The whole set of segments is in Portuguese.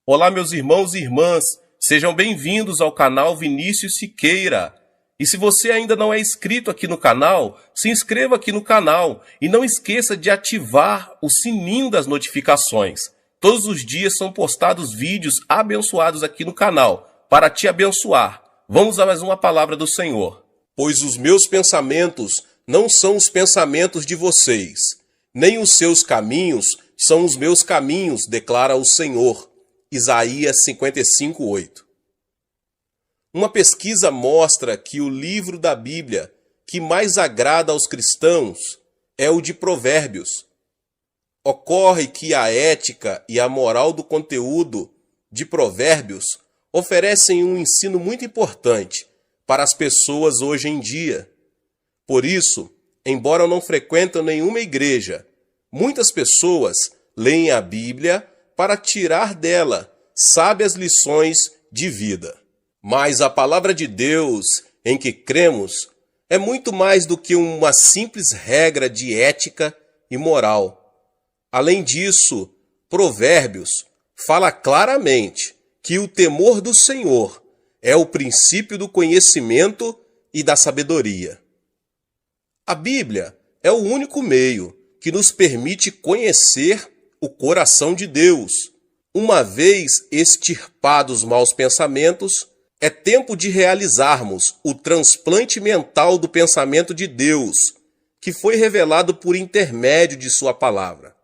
Olá, meus irmãos e irmãs, sejam bem-vindos ao canal Vinícius Siqueira. E se você ainda não é inscrito aqui no canal, se inscreva aqui no canal e não esqueça de ativar o sininho das notificações. Todos os dias são postados vídeos abençoados aqui no canal, para te abençoar. Vamos a mais uma palavra do Senhor. Pois os meus pensamentos não são os pensamentos de vocês, nem os seus caminhos são os meus caminhos, declara o Senhor. Isaías 55:8. Uma pesquisa mostra que o livro da Bíblia que mais agrada aos cristãos é o de Provérbios. Ocorre que a ética e a moral do conteúdo de Provérbios oferecem um ensino muito importante para as pessoas hoje em dia. Por isso, embora não frequentem nenhuma igreja, muitas pessoas leem a Bíblia para tirar dela sábias lições de vida. Mas a palavra de Deus em que cremos é muito mais do que uma simples regra de ética e moral. Além disso, Provérbios fala claramente que o temor do Senhor é o princípio do conhecimento e da sabedoria. A Bíblia é o único meio que nos permite conhecer o coração de Deus. Uma vez extirpados os maus pensamentos, é tempo de realizarmos o transplante mental do pensamento de Deus, que foi revelado por intermédio de sua palavra.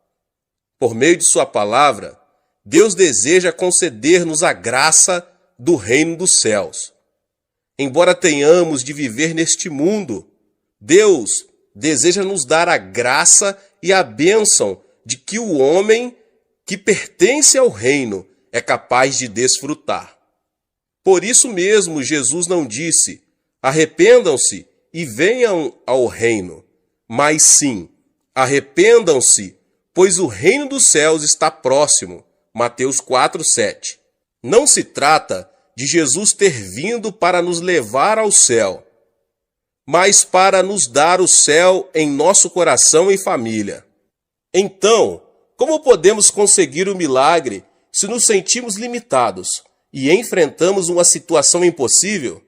Por meio de sua palavra, Deus deseja conceder-nos a graça do reino dos céus. Embora tenhamos de viver neste mundo, Deus deseja nos dar a graça e a bênção de que o homem que pertence ao reino é capaz de desfrutar. Por isso mesmo Jesus não disse: arrependam-se e venham ao reino, mas sim, arrependam-se, pois o reino dos céus está próximo. Mateus 4:7. Não se trata de Jesus ter vindo para nos levar ao céu, mas para nos dar o céu em nosso coração e família. Então, como podemos conseguir o milagre se nos sentimos limitados e enfrentamos uma situação impossível?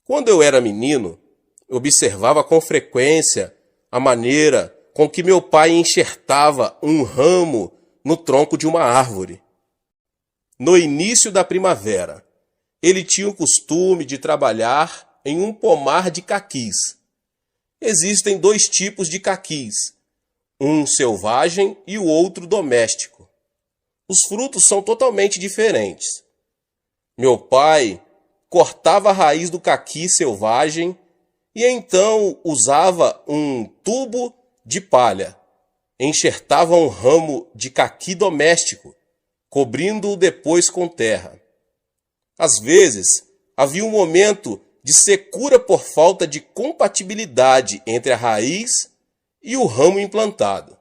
Quando eu era menino, observava com frequência a maneira com que meu pai enxertava um ramo no tronco de uma árvore. No início da primavera, ele tinha o costume de trabalhar em um pomar de caquis. Existem dois tipos de caquis, um selvagem e o outro doméstico. Os frutos são totalmente diferentes. Meu pai cortava a raiz do caqui selvagem e então usava um tubo de palha. Enxertava um ramo de caqui doméstico, cobrindo-o depois com terra. Às vezes, havia um momento de secura por falta de compatibilidade entre a raiz e o ramo implantado.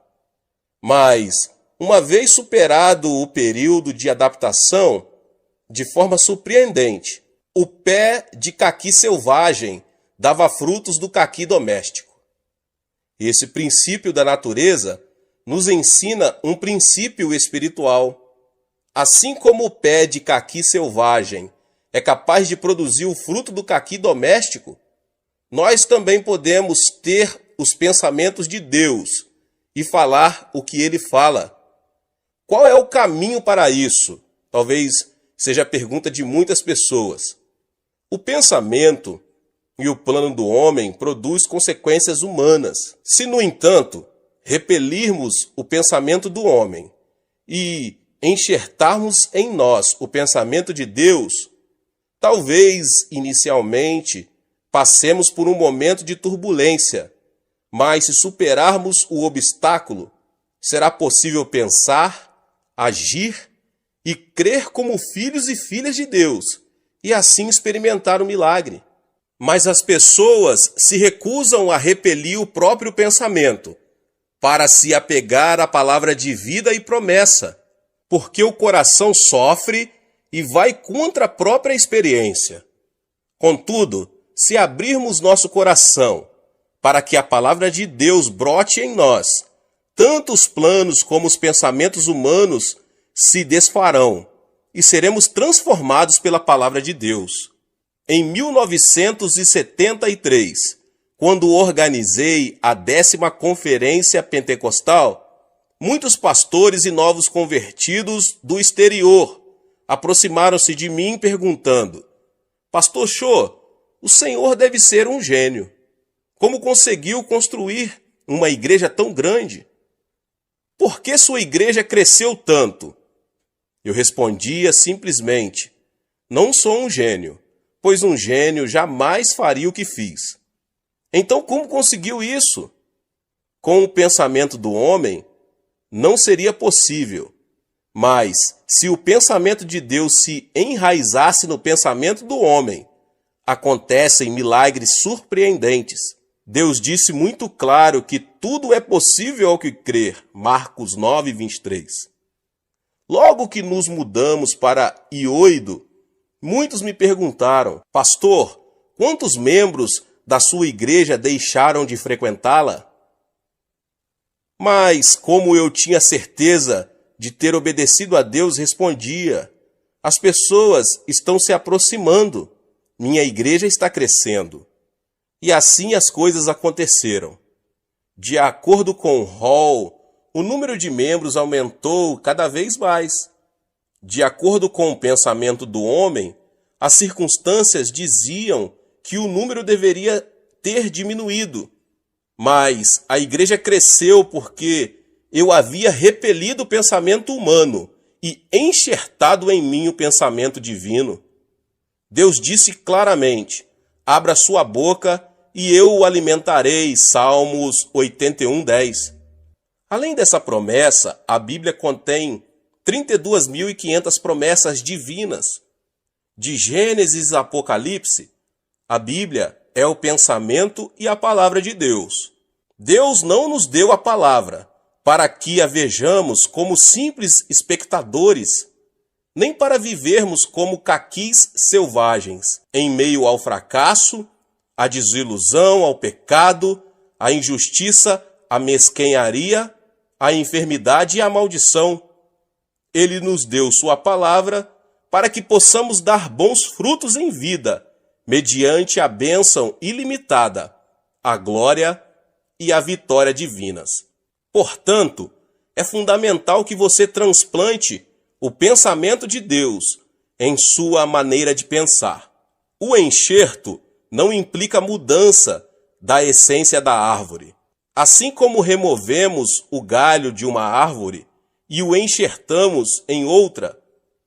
Mas, uma vez superado o período de adaptação, de forma surpreendente, o pé de caqui selvagem dava frutos do caqui doméstico. Esse princípio da natureza nos ensina um princípio espiritual. Assim como o pé de caqui selvagem é capaz de produzir o fruto do caqui doméstico, nós também podemos ter os pensamentos de Deus e falar o que ele fala. Qual é o caminho para isso? Talvez seja a pergunta de muitas pessoas. O pensamento e o plano do homem produz consequências humanas. Se, no entanto, repelirmos o pensamento do homem e enxertarmos em nós o pensamento de Deus, talvez, inicialmente, passemos por um momento de turbulência, mas se superarmos o obstáculo, será possível pensar, agir e crer como filhos e filhas de Deus, e assim experimentar o milagre. Mas as pessoas se recusam a repelir o próprio pensamento, para se apegar à palavra de vida e promessa, porque o coração sofre e vai contra a própria experiência. Contudo, se abrirmos nosso coração para que a palavra de Deus brote em nós, tanto os planos como os pensamentos humanos se desfarão e seremos transformados pela palavra de Deus. Em 1973, quando organizei a 10ª Conferência Pentecostal, muitos pastores e novos convertidos do exterior aproximaram-se de mim perguntando: Pastor Cho, o senhor deve ser um gênio. Como conseguiu construir uma igreja tão grande? Por que sua igreja cresceu tanto? Eu respondia simplesmente: não sou um gênio, pois um gênio jamais faria o que fiz. Então como conseguiu isso? Com o pensamento do homem, não seria possível. Mas, se o pensamento de Deus se enraizasse no pensamento do homem, acontecem milagres surpreendentes. Deus disse muito claro que tudo é possível ao que crer. Marcos 9, 23. Logo que nos mudamos para Ioido, muitos me perguntaram: Pastor, quantos membros da sua igreja deixaram de frequentá-la? Mas, como eu tinha certeza de ter obedecido a Deus, respondia: as pessoas estão se aproximando, minha igreja está crescendo. E assim as coisas aconteceram. De acordo com Hall, o número de membros aumentou cada vez mais. De acordo com o pensamento do homem, as circunstâncias diziam que o número deveria ter diminuído. Mas a igreja cresceu porque eu havia repelido o pensamento humano e enxertado em mim o pensamento divino. Deus disse claramente: abra sua boca e eu o alimentarei. Salmos 81, 10. Além dessa promessa, a Bíblia contém 32.500 promessas divinas. De Gênesis a Apocalipse, a Bíblia é o pensamento e a palavra de Deus. Deus não nos deu a palavra para que a vejamos como simples espectadores, nem para vivermos como caquis selvagens, em meio ao fracasso, à desilusão, ao pecado, à injustiça, à mesquenharia, à enfermidade e à maldição. Ele nos deu sua palavra para que possamos dar bons frutos em vida, mediante a bênção ilimitada, a glória e a vitória divinas. Portanto, é fundamental que você transplante o pensamento de Deus em sua maneira de pensar. O enxerto não implica mudança da essência da árvore. Assim como removemos o galho de uma árvore e o enxertamos em outra,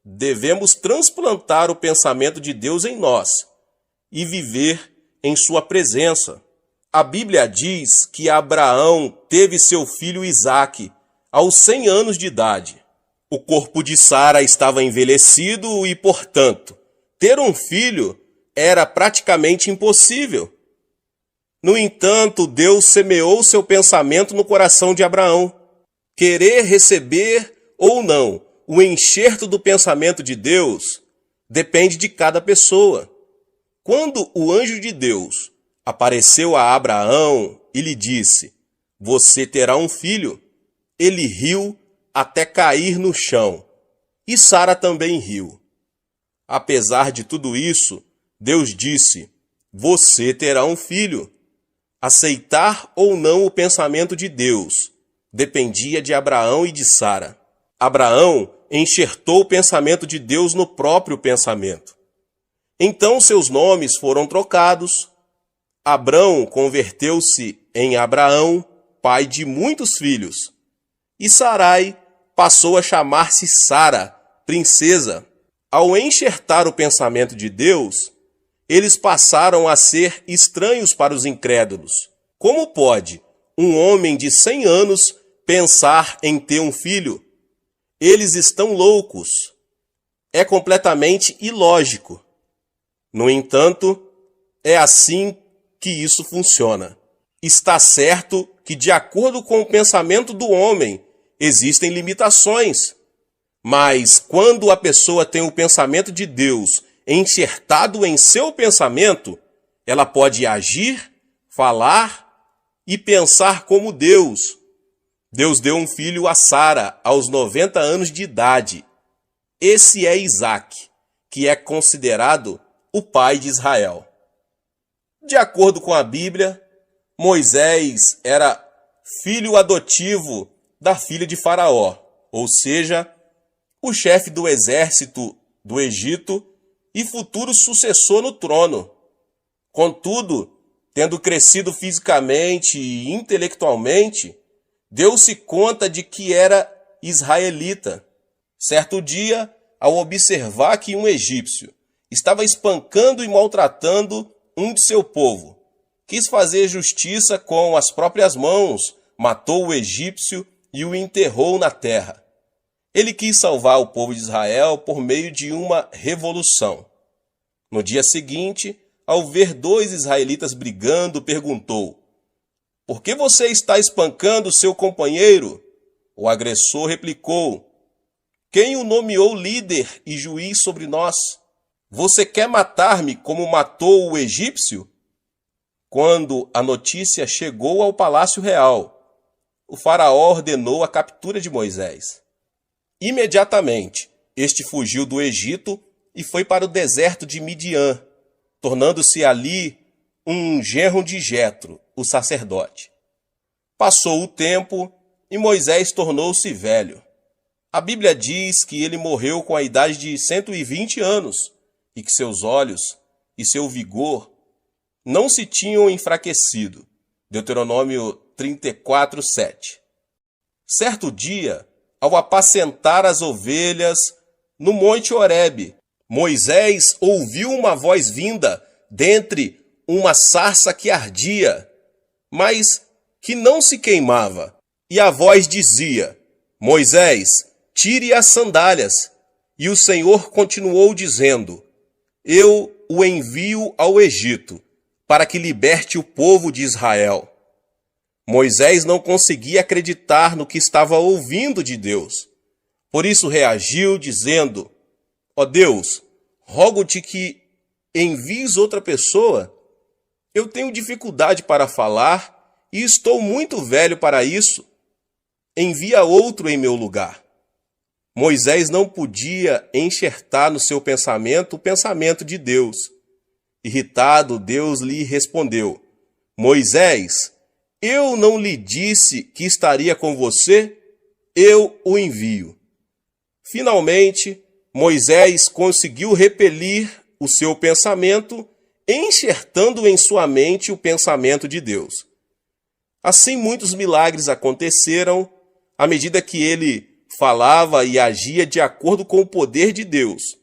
devemos transplantar o pensamento de Deus em nós e viver em sua presença. A Bíblia diz que Abraão teve seu filho Isaque aos 100 anos de idade. O corpo de Sara estava envelhecido e, portanto, ter um filho era praticamente impossível. No entanto, Deus semeou seu pensamento no coração de Abraão. Querer receber ou não o enxerto do pensamento de Deus depende de cada pessoa. Quando o anjo de Deus apareceu a Abraão e lhe disse: você terá um filho, ele riu até cair no chão, e Sara também riu. Apesar de tudo isso, Deus disse: você terá um filho. Aceitar ou não o pensamento de Deus dependia de Abraão e de Sara. Abraão enxertou o pensamento de Deus no próprio pensamento. Então seus nomes foram trocados. Abrão converteu-se em Abraão, pai de muitos filhos. E Sarai passou a chamar-se Sara, princesa. Ao enxertar o pensamento de Deus, eles passaram a ser estranhos para os incrédulos. Como pode um homem de 100 anos pensar em ter um filho? Eles estão loucos. É completamente ilógico. No entanto, é assim que isso funciona. Está certo que, de acordo com o pensamento do homem, existem limitações. Mas quando a pessoa tem o pensamento de Deus enxertado em seu pensamento, ela pode agir, falar e pensar como Deus. Deus deu um filho a Sara aos 90 anos de idade. Esse é Isaque, que é considerado o pai de Israel. De acordo com a Bíblia, Moisés era filho adotivo da filha de Faraó, ou seja, o chefe do exército do Egito e futuro sucessor no trono. Contudo, tendo crescido fisicamente e intelectualmente, deu-se conta de que era israelita. Certo dia, ao observar que um egípcio estava espancando e maltratando um de seu povo, quis fazer justiça com as próprias mãos, matou o egípcio e o enterrou na terra. Ele quis salvar o povo de Israel por meio de uma revolução. No dia seguinte, ao ver dois israelitas brigando, perguntou: "Por que você está espancando seu companheiro?" O agressor replicou: "Quem o nomeou líder e juiz sobre nós? Você quer matar-me como matou o egípcio?" Quando a notícia chegou ao palácio real, o faraó ordenou a captura de Moisés. Imediatamente, este fugiu do Egito e foi para o deserto de Midian, tornando-se ali um genro de Jetro, o sacerdote. Passou o tempo e Moisés tornou-se velho. A Bíblia diz que ele morreu com a idade de 120 anos e que seus olhos e seu vigor não se tinham enfraquecido. Deuteronômio 34, 7. Certo dia, ao apacentar as ovelhas no Monte Horebe, Moisés ouviu uma voz vinda dentre uma sarça que ardia, mas que não se queimava. E a voz dizia: "Moisés, tire as sandálias." E o Senhor continuou dizendo: "Eu o envio ao Egito, para que liberte o povo de Israel." Moisés não conseguia acreditar no que estava ouvindo de Deus. Por isso reagiu, dizendo: "Ó Deus, rogo-te que envies outra pessoa. Eu tenho dificuldade para falar e estou muito velho para isso. Envia outro em meu lugar." Moisés não podia enxertar no seu pensamento o pensamento de Deus. Irritado, Deus lhe respondeu: "Moisés, eu não lhe disse que estaria com você? Eu o envio." Finalmente, Moisés conseguiu repelir o seu pensamento, enxertando em sua mente o pensamento de Deus. Assim, muitos milagres aconteceram à medida que ele falava e agia de acordo com o poder de Deus.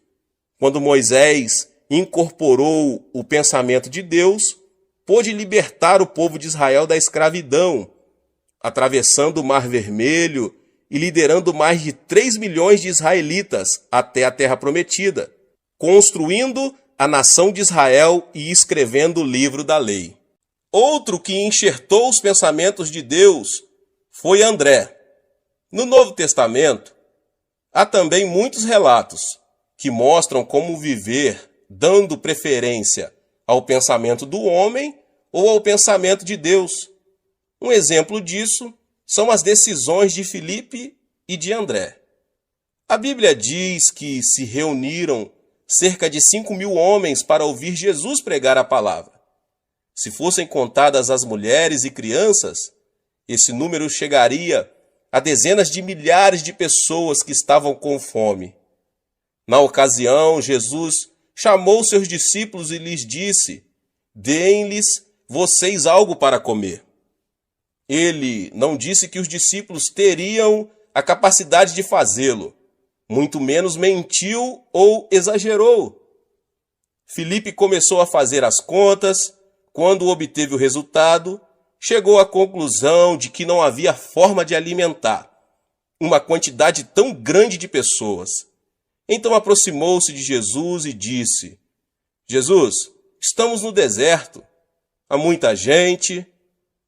Quando Moisés incorporou o pensamento de Deus, pôde libertar o povo de Israel da escravidão, atravessando o Mar Vermelho e liderando mais de 3 milhões de israelitas até a Terra Prometida, construindo a nação de Israel e escrevendo o livro da lei. Outro que enxertou os pensamentos de Deus foi André. No Novo Testamento, há também muitos relatos que mostram como viver dando preferência ao pensamento do homem ou ao pensamento de Deus. Um exemplo disso são as decisões de Filipe e de André. A Bíblia diz que se reuniram cerca de 5.000 homens para ouvir Jesus pregar a palavra. Se fossem contadas as mulheres e crianças, esse número chegaria a dezenas de milhares de pessoas que estavam com fome. Na ocasião, Jesus chamou seus discípulos e lhes disse: "Deem-lhes vocês algo para comer." Ele não disse que os discípulos teriam a capacidade de fazê-lo, muito menos mentiu ou exagerou. Filipe começou a fazer as contas. Quando obteve o resultado, chegou à conclusão de que não havia forma de alimentar uma quantidade tão grande de pessoas. Então aproximou-se de Jesus e disse: "Jesus, estamos no deserto, há muita gente.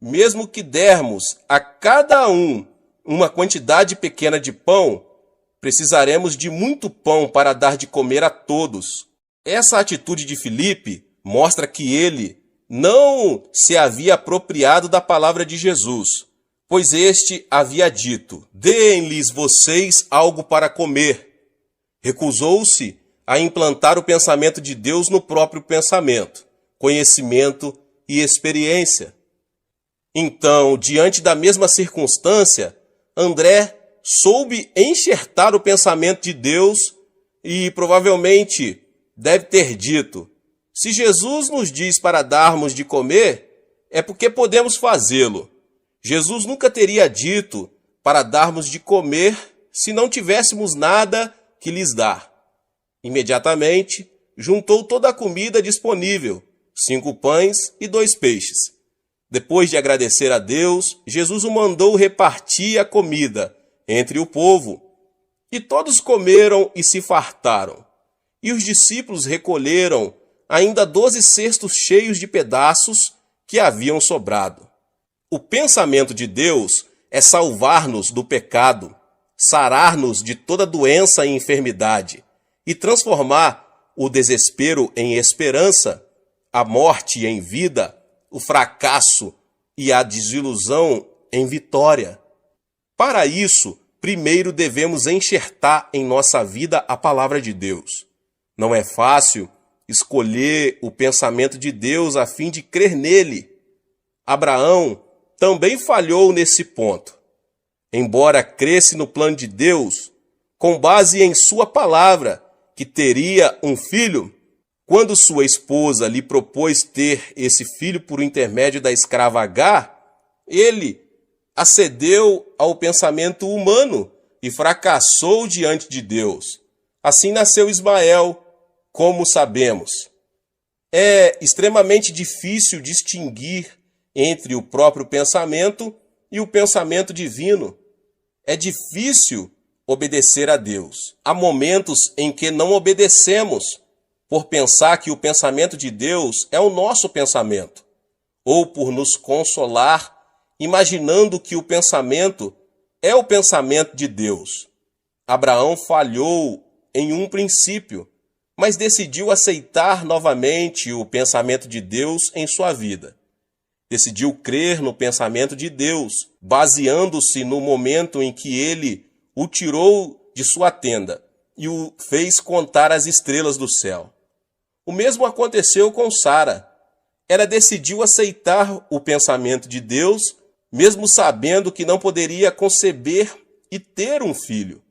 Mesmo que dermos a cada um uma quantidade pequena de pão, precisaremos de muito pão para dar de comer a todos." Essa atitude de Filipe mostra que ele não se havia apropriado da palavra de Jesus, Pois este havia dito: deem-lhes vocês algo para comer. Recusou-se a implantar o pensamento de Deus no próprio pensamento, conhecimento e experiência. Então, diante da mesma circunstância, André soube enxertar o pensamento de Deus e provavelmente deve ter dito: se Jesus nos diz para darmos de comer, é porque podemos fazê-lo. Jesus nunca teria dito para darmos de comer se não tivéssemos nada que lhes dar. Imediatamente, juntou toda a comida disponível, 5 pães e 2 peixes. Depois de agradecer a Deus, Jesus o mandou repartir a comida entre o povo. E todos comeram e se fartaram. E os discípulos recolheram ainda 12 cestos cheios de pedaços que haviam sobrado. O pensamento de Deus é salvar-nos do pecado, sarar-nos de toda doença e enfermidade e transformar o desespero em esperança, a morte em vida, o fracasso e a desilusão em vitória. Para isso, primeiro devemos enxertar em nossa vida a palavra de Deus. Não é fácil escolher o pensamento de Deus a fim de crer nele. Abraão também falhou nesse ponto. Embora cresce no plano de Deus, com base em sua palavra, que teria um filho, quando sua esposa lhe propôs ter esse filho por intermédio da escrava Agar, ele acedeu ao pensamento humano e fracassou diante de Deus. Assim nasceu Ismael, como sabemos. É extremamente difícil distinguir entre o próprio pensamento e o pensamento divino. É difícil obedecer a Deus. Há momentos em que não obedecemos por pensar que o pensamento de Deus é o nosso pensamento, ou por nos consolar imaginando que o pensamento é o pensamento de Deus. Abraão falhou em um princípio, mas decidiu aceitar novamente o pensamento de Deus em sua vida. Decidiu crer no pensamento de Deus, baseando-se no momento em que ele o tirou de sua tenda e o fez contar as estrelas do céu. O mesmo aconteceu com Sara. Ela decidiu aceitar o pensamento de Deus, mesmo sabendo que não poderia conceber e ter um filho.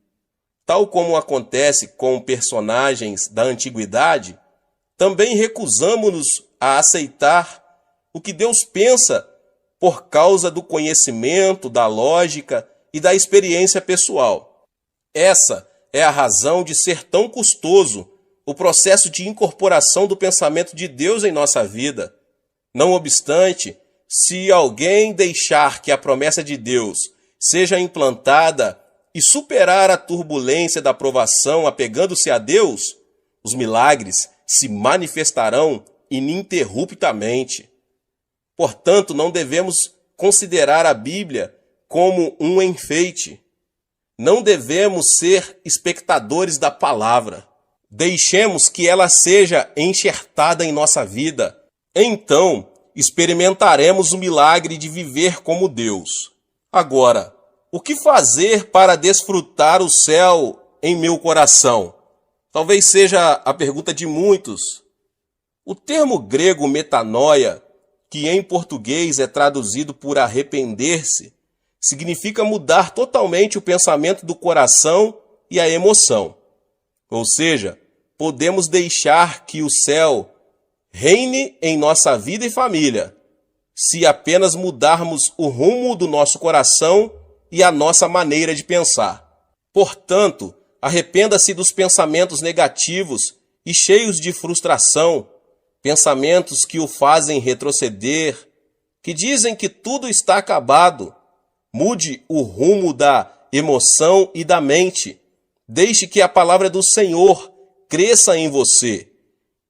Tal como acontece com personagens da antiguidade, também recusamos-nos a aceitar o que Deus pensa por causa do conhecimento, da lógica e da experiência pessoal. Essa é a razão de ser tão custoso o processo de incorporação do pensamento de Deus em nossa vida. Não obstante, se alguém deixar que a promessa de Deus seja implantada e superar a turbulência da provação apegando-se a Deus, os milagres se manifestarão ininterruptamente. Portanto, não devemos considerar a Bíblia como um enfeite. Não devemos ser espectadores da palavra. Deixemos que ela seja enxertada em nossa vida. Então, experimentaremos o milagre de viver como Deus. Agora, o que fazer para desfrutar o céu em meu coração? Talvez seja a pergunta de muitos. O termo grego metanoia, que em português é traduzido por arrepender-se, significa mudar totalmente o pensamento do coração e a emoção. Ou seja, podemos deixar que o céu reine em nossa vida e família, se apenas mudarmos o rumo do nosso coração e a nossa maneira de pensar. Portanto, arrependa-se dos pensamentos negativos e cheios de frustração, pensamentos que o fazem retroceder, que dizem que tudo está acabado. Mude o rumo da emoção e da mente. Deixe que a palavra do Senhor cresça em você,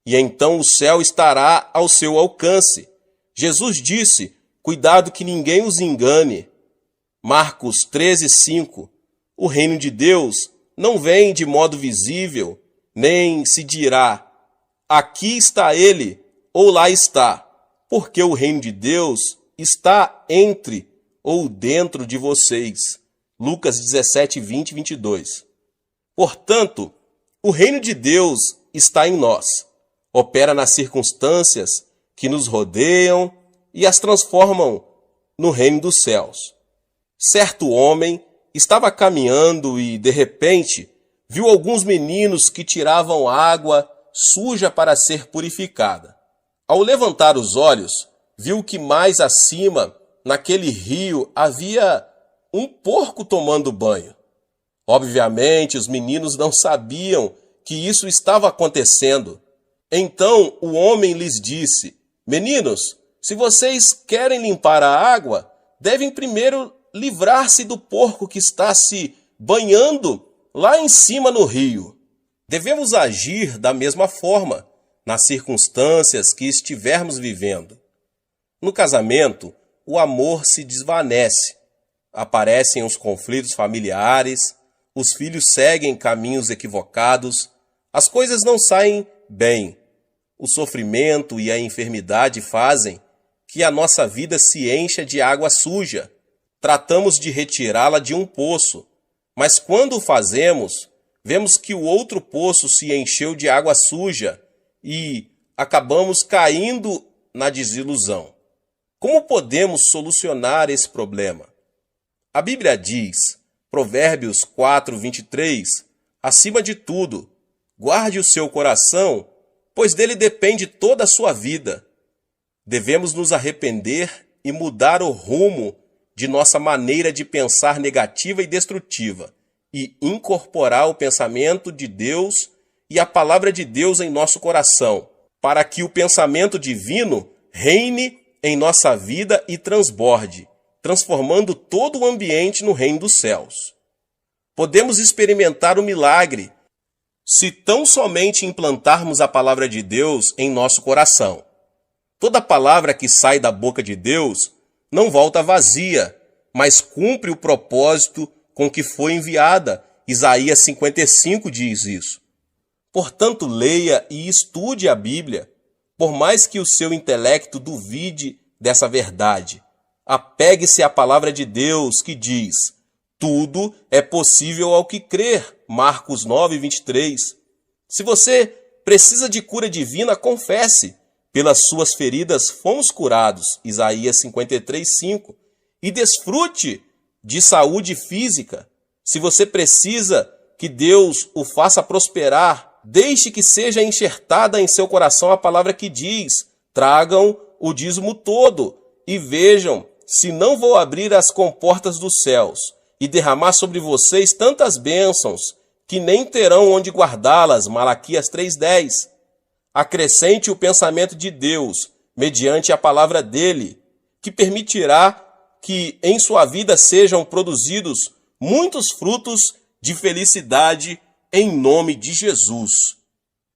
e então o céu estará ao seu alcance. Jesus disse: cuidado que ninguém os engane. Marcos 13:5. O reino de Deus não vem de modo visível, nem se dirá: aqui está ele, ou lá está, porque o reino de Deus está entre ou dentro de vocês. Lucas 17, 20 e 22. Portanto, o reino de Deus está em nós. Opera nas circunstâncias que nos rodeiam e as transformam no reino dos céus. Certo homem estava caminhando e, de repente, viu alguns meninos que tiravam água suja para ser purificada. Ao levantar os olhos, viu que mais acima, naquele rio, havia um porco tomando banho. Obviamente, os meninos não sabiam que isso estava acontecendo. Então o homem lhes disse: Meninos, se vocês querem limpar a água, devem primeiro livrar-se do porco que está se banhando lá em cima no rio. Devemos agir da mesma forma nas circunstâncias que estivermos vivendo. No casamento, o amor se desvanece, aparecem os conflitos familiares, os filhos seguem caminhos equivocados, as coisas não saem bem. O sofrimento e a enfermidade fazem que a nossa vida se encha de água suja. Tratamos de retirá-la de um poço, mas quando o fazemos, vemos que o outro poço se encheu de água suja e acabamos caindo na desilusão. Como podemos solucionar esse problema? A Bíblia diz, Provérbios 4, 23, acima de tudo, guarde o seu coração, pois dele depende toda a sua vida. Devemos nos arrepender e mudar o rumo de nossa maneira de pensar negativa e destrutiva e incorporar o pensamento de Deus e a palavra de Deus em nosso coração, para que o pensamento divino reine em nossa vida e transborde, transformando todo o ambiente no reino dos céus. Podemos experimentar o milagre se tão somente implantarmos a palavra de Deus em nosso coração. Toda palavra que sai da boca de Deus não volta vazia, mas cumpre o propósito com que foi enviada. Isaías 55 diz isso. Portanto, leia e estude a Bíblia, por mais que o seu intelecto duvide dessa verdade. Apegue-se à palavra de Deus que diz: tudo é possível ao que crer. Marcos 9, 23. Se você precisa de cura divina, confesse. Pelas suas feridas fomos curados. Isaías 53, 5. E desfrute de saúde física. Se você precisa que Deus o faça prosperar, deixe que seja enxertada em seu coração a palavra que diz: tragam o dízimo todo e vejam se não vou abrir as comportas dos céus e derramar sobre vocês tantas bênçãos que nem terão onde guardá-las. Malaquias 3:10. Acrescente o pensamento de Deus mediante a palavra dele, que permitirá que em sua vida sejam produzidos muitos frutos de felicidade em nome de Jesus.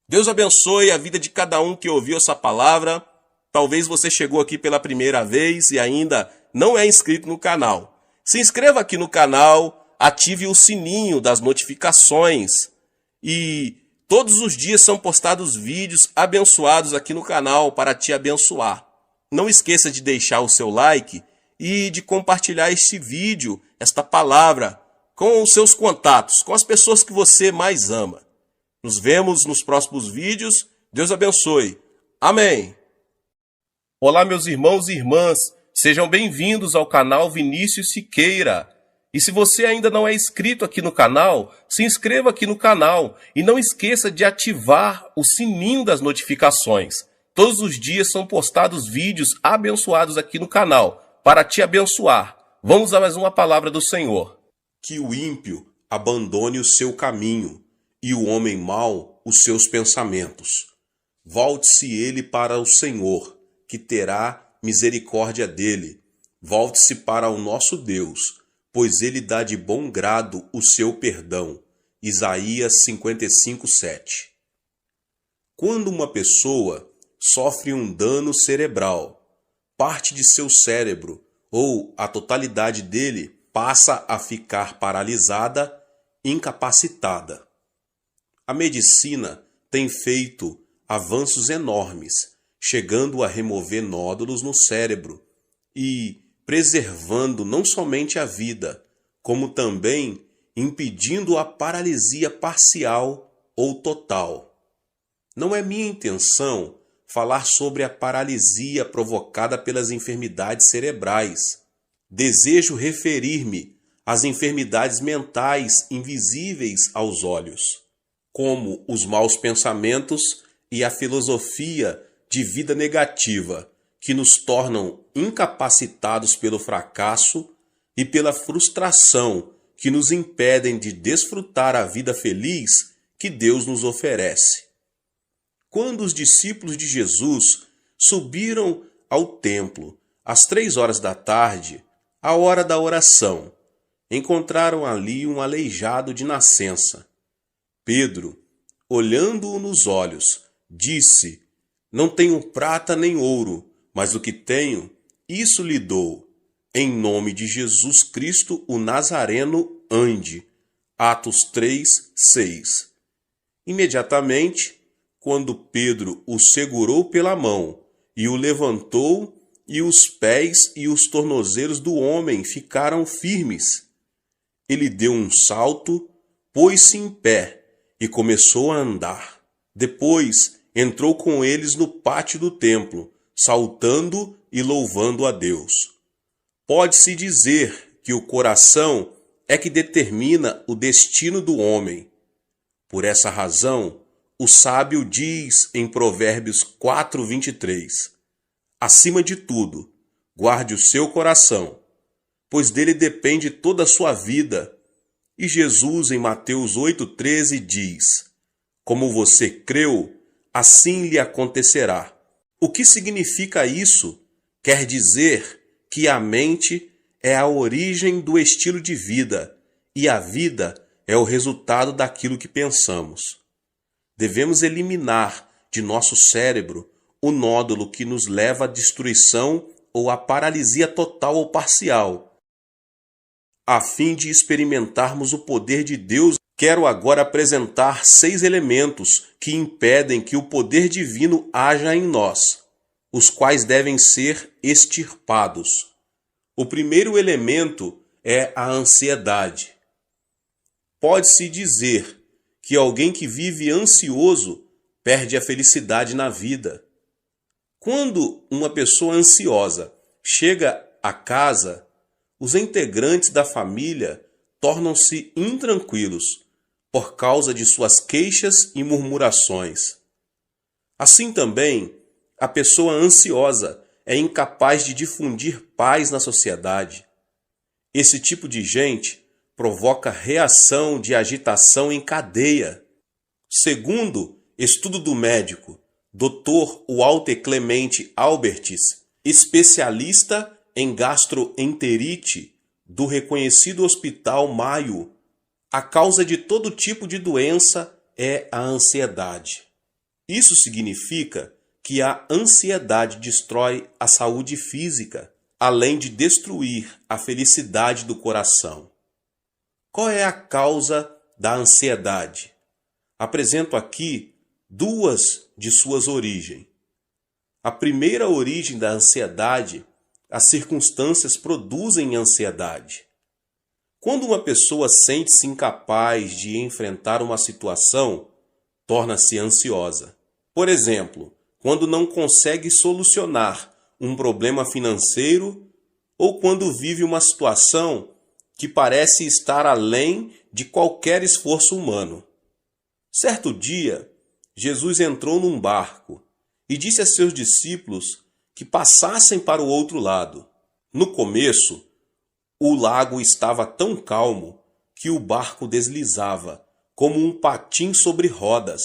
Deus abençoe a vida de cada um que ouviu essa palavra. Talvez você chegou aqui pela primeira vez e ainda não é inscrito no canal. Se inscreva aqui no canal, ative o sininho das notificações e todos os dias são postados vídeos abençoados aqui no canal para te abençoar. Não esqueça de deixar o seu like e de compartilhar este vídeo, esta palavra, com os seus contatos, com as pessoas que você mais ama. Nos vemos nos próximos vídeos. Deus abençoe. Amém. Olá, meus irmãos e irmãs. Sejam bem-vindos ao canal Vinícius Siqueira. E se você ainda não é inscrito aqui no canal, se inscreva aqui no canal e não esqueça de ativar o sininho das notificações. Todos os dias são postados vídeos abençoados aqui no canal para te abençoar. Vamos a mais uma palavra do Senhor. Que o ímpio abandone o seu caminho e o homem mau os seus pensamentos. Volte-se ele para o Senhor, que terá misericórdia dele. Volte-se para o nosso Deus, pois ele dá de bom grado o seu perdão. Isaías 55, 7. Quando uma pessoa sofre um dano cerebral, parte de seu cérebro ou a totalidade dele passa a ficar paralisada, incapacitada. A medicina tem feito avanços enormes, chegando a remover nódulos no cérebro e preservando não somente a vida, como também impedindo a paralisia parcial ou total. Não é minha intenção falar sobre a paralisia provocada pelas enfermidades cerebrais. Desejo referir-me às enfermidades mentais invisíveis aos olhos, como os maus pensamentos e a filosofia de vida negativa, que nos tornam incapacitados pelo fracasso e pela frustração, que nos impedem de desfrutar a vida feliz que Deus nos oferece. Quando os discípulos de Jesus subiram ao templo às 3 horas da tarde, a hora da oração, encontraram ali um aleijado de nascença. Pedro, olhando-o nos olhos, disse: Não tenho prata nem ouro, mas o que tenho, isso lhe dou. Em nome de Jesus Cristo, o Nazareno, ande. Atos 3:6. Imediatamente, quando Pedro o segurou pela mão e o levantou, e os pés e os tornozelos do homem ficaram firmes, ele deu um salto, pôs-se em pé e começou a andar. Depois entrou com eles no pátio do templo, saltando e louvando a Deus. Pode-se dizer que o coração é que determina o destino do homem. Por essa razão, o sábio diz em Provérbios 4:23, acima de tudo, guarde o seu coração, pois dele depende toda a sua vida. E Jesus, em Mateus 8:13, diz, como você creu, assim lhe acontecerá. O que significa isso? Quer dizer que a mente é a origem do estilo de vida e a vida é o resultado daquilo que pensamos. Devemos eliminar de nosso cérebro o nódulo que nos leva à destruição ou à paralisia total ou parcial. A fim de experimentarmos o poder de Deus, quero agora apresentar 6 elementos que impedem que o poder divino haja em nós, os quais devem ser extirpados. O primeiro elemento é a ansiedade. Pode-se dizer que alguém que vive ansioso perde a felicidade na vida. Quando uma pessoa ansiosa chega a casa, os integrantes da família tornam-se intranquilos por causa de suas queixas e murmurações. Assim também, a pessoa ansiosa é incapaz de difundir paz na sociedade. Esse tipo de gente provoca reação de agitação em cadeia. Segundo estudo do médico Dr. Walter Clemente Albertis, especialista em gastroenterite do reconhecido Hospital Mayo, a causa de todo tipo de doença é a ansiedade. Isso significa que a ansiedade destrói a saúde física, além de destruir a felicidade do coração. Qual é a causa da ansiedade? Apresento aqui 2 de suas origens. A primeira origem da ansiedade, as circunstâncias produzem ansiedade. Quando uma pessoa sente-se incapaz de enfrentar uma situação, torna-se ansiosa. Por exemplo, quando não consegue solucionar um problema financeiro ou quando vive uma situação que parece estar além de qualquer esforço humano. Certo dia, Jesus entrou num barco e disse a seus discípulos que passassem para o outro lado. No começo, o lago estava tão calmo que o barco deslizava como um patim sobre rodas.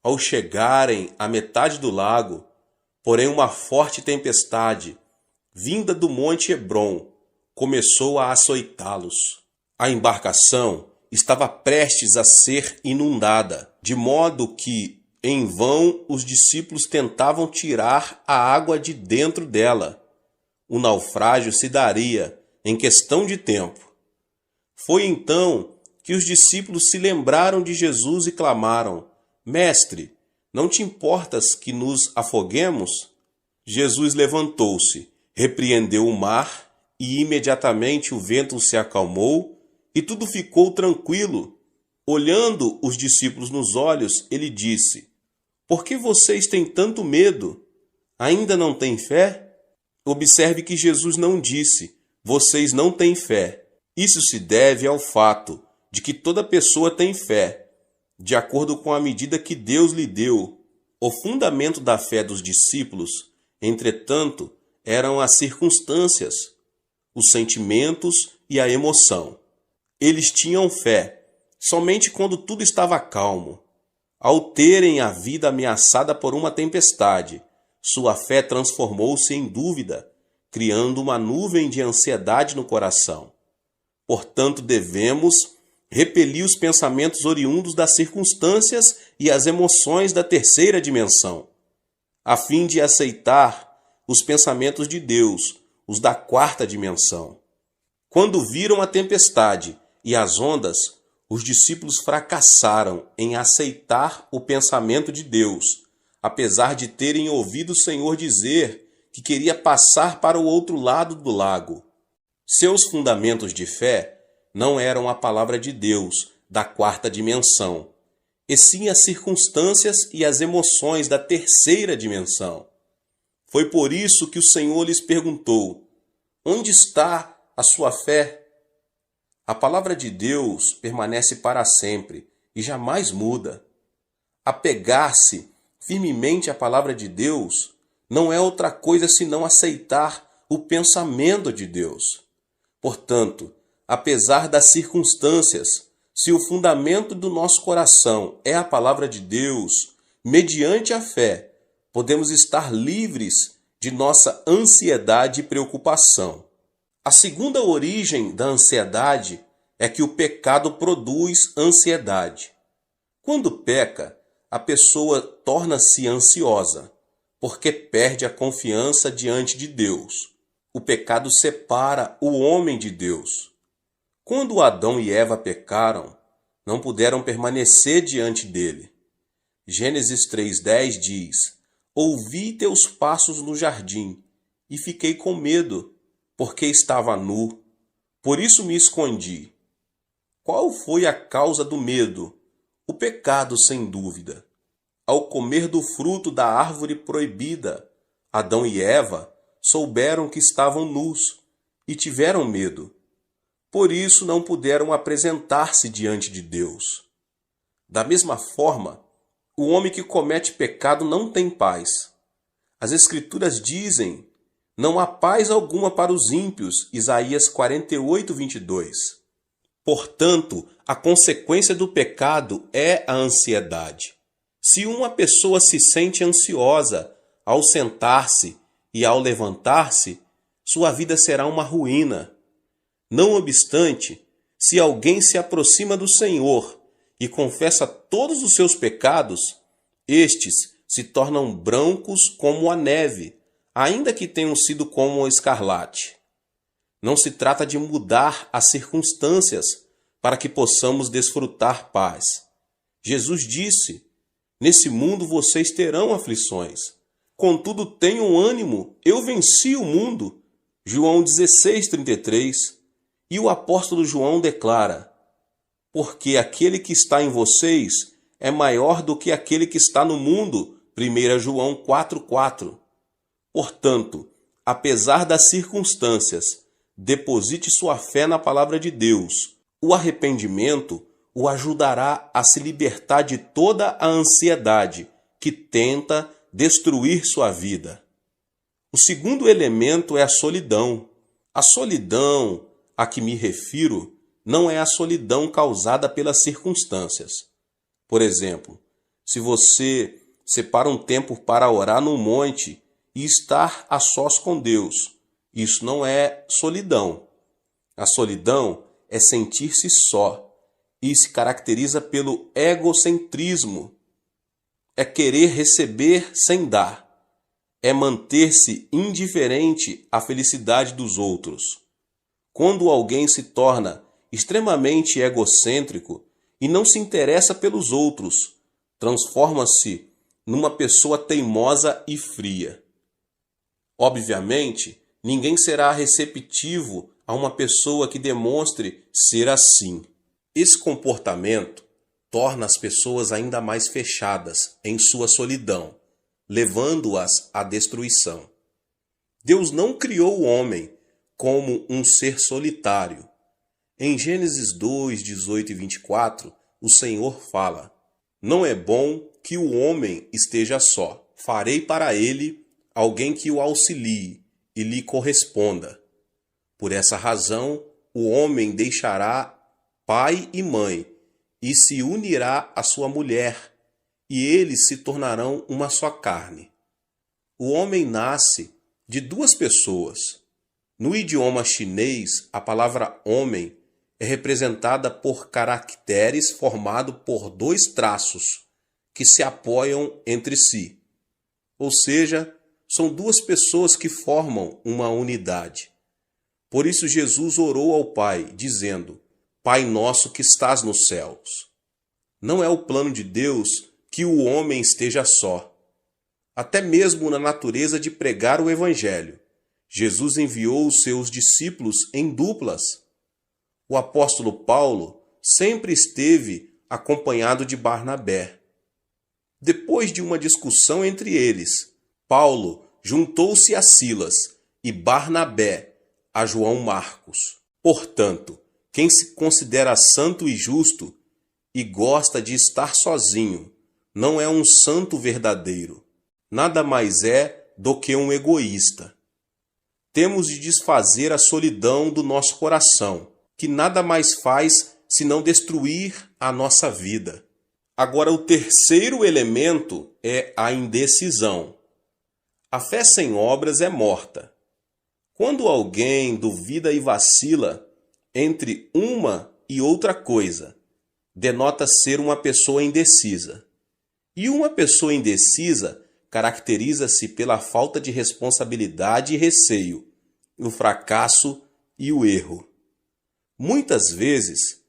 Ao chegarem à metade do lago, porém uma forte tempestade, vinda do Monte Hebron, começou a açoitá-los. A embarcação estava prestes a ser inundada, de modo que, em vão, os discípulos tentavam tirar a água de dentro dela. O naufrágio se daria em questão de tempo. Foi então que os discípulos se lembraram de Jesus e clamaram: Mestre, não te importas que nos afoguemos? Jesus levantou-se, repreendeu o mar, e imediatamente o vento se acalmou, e tudo ficou tranquilo. Olhando os discípulos nos olhos, ele disse: Por que vocês têm tanto medo? Ainda não têm fé? Observe que Jesus não disse: Vocês não têm fé. Isso se deve ao fato de que toda pessoa tem fé, de acordo com a medida que Deus lhe deu. O fundamento da fé dos discípulos, entretanto, eram as circunstâncias, os sentimentos e a emoção. Eles tinham fé somente quando tudo estava calmo. Ao terem a vida ameaçada por uma tempestade, sua fé transformou-se em dúvida, criando uma nuvem de ansiedade no coração. Portanto, devemos repelir os pensamentos oriundos das circunstâncias e as emoções da terceira dimensão, a fim de aceitar os pensamentos de Deus, os da quarta dimensão. Quando viram a tempestade e as ondas, os discípulos fracassaram em aceitar o pensamento de Deus, apesar de terem ouvido o Senhor dizer que queria passar para o outro lado do lago. Seus fundamentos de fé não eram a palavra de Deus da quarta dimensão, e sim as circunstâncias e as emoções da terceira dimensão. Foi por isso que o Senhor lhes perguntou: Onde está a sua fé? A palavra de Deus permanece para sempre e jamais muda. Apegar-se firmemente à palavra de Deus não é outra coisa senão aceitar o pensamento de Deus. Portanto, apesar das circunstâncias, se o fundamento do nosso coração é a palavra de Deus, mediante a fé, podemos estar livres de nossa ansiedade e preocupação. A segunda origem da ansiedade é que o pecado produz ansiedade. Quando peca, a pessoa torna-se ansiosa, porque perde a confiança diante de Deus. O pecado separa o homem de Deus. Quando Adão e Eva pecaram, não puderam permanecer diante dele. Gênesis 3:10 diz: Ouvi teus passos no jardim, e fiquei com medo, porque estava nu. Por isso me escondi. Qual foi a causa do medo? O pecado, sem dúvida. Ao comer do fruto da árvore proibida, Adão e Eva souberam que estavam nus e tiveram medo. Por isso não puderam apresentar-se diante de Deus. Da mesma forma, o homem que comete pecado não tem paz. As Escrituras dizem: Não há paz alguma para os ímpios. Isaías 48:22. Portanto, a consequência do pecado é a ansiedade. Se uma pessoa se sente ansiosa ao sentar-se e ao levantar-se, sua vida será uma ruína. Não obstante, se alguém se aproxima do Senhor e confessa todos os seus pecados, estes se tornam brancos como a neve, ainda que tenham sido como o escarlate. Não se trata de mudar as circunstâncias para que possamos desfrutar paz. Jesus disse: Nesse mundo vocês terão aflições. Contudo, tenham ânimo, eu venci o mundo. João 16:33. E o apóstolo João declara: Porque aquele que está em vocês é maior do que aquele que está no mundo. 1 João 4:4. Portanto, apesar das circunstâncias, deposite sua fé na palavra de Deus. O arrependimento o ajudará a se libertar de toda a ansiedade que tenta destruir sua vida. O segundo elemento é a solidão. A solidão a que me refiro não é a solidão causada pelas circunstâncias. Por exemplo, se você separa um tempo para orar no monte e estar a sós com Deus, isso não é solidão. A solidão é sentir-se só e se caracteriza pelo egocentrismo. É querer receber sem dar. É manter-se indiferente à felicidade dos outros. Quando alguém se torna extremamente egocêntrico e não se interessa pelos outros, transforma-se numa pessoa teimosa e fria. Obviamente, Ninguém será receptivo a uma pessoa que demonstre ser assim. Esse comportamento torna as pessoas ainda mais fechadas em sua solidão, levando-as à destruição. Deus não criou o homem como um ser solitário. Em Gênesis 2, 18 e 24, o Senhor fala: não é bom que o homem esteja só. Farei para ele alguém que o auxilie e lhe corresponda. Por essa razão, o homem deixará pai e mãe e se unirá à sua mulher, e eles se tornarão uma só carne. O homem nasce de duas pessoas. No idioma chinês, a palavra homem é representada por caracteres formados por dois traços que se apoiam entre si. Ou seja, são duas pessoas que formam uma unidade. Por isso Jesus orou ao Pai, dizendo: Pai nosso que estás nos céus. Não é o plano de Deus que o homem esteja só. Até mesmo na natureza de pregar o Evangelho, Jesus enviou os seus discípulos em duplas. O apóstolo Paulo sempre esteve acompanhado de Barnabé. Depois de uma discussão entre eles, Paulo juntou-se a Silas e Barnabé a João Marcos. Portanto, quem se considera santo e justo e gosta de estar sozinho, não é um santo verdadeiro. Nada mais é do que um egoísta. Temos de desfazer a solidão do nosso coração, que nada mais faz senão destruir a nossa vida. Agora, o terceiro elemento é a indecisão. A fé sem obras é morta. Quando alguém duvida e vacila entre uma e outra coisa, denota ser uma pessoa indecisa. E uma pessoa indecisa caracteriza-se pela falta de responsabilidade e receio, o fracasso e o erro. Muitas vezes,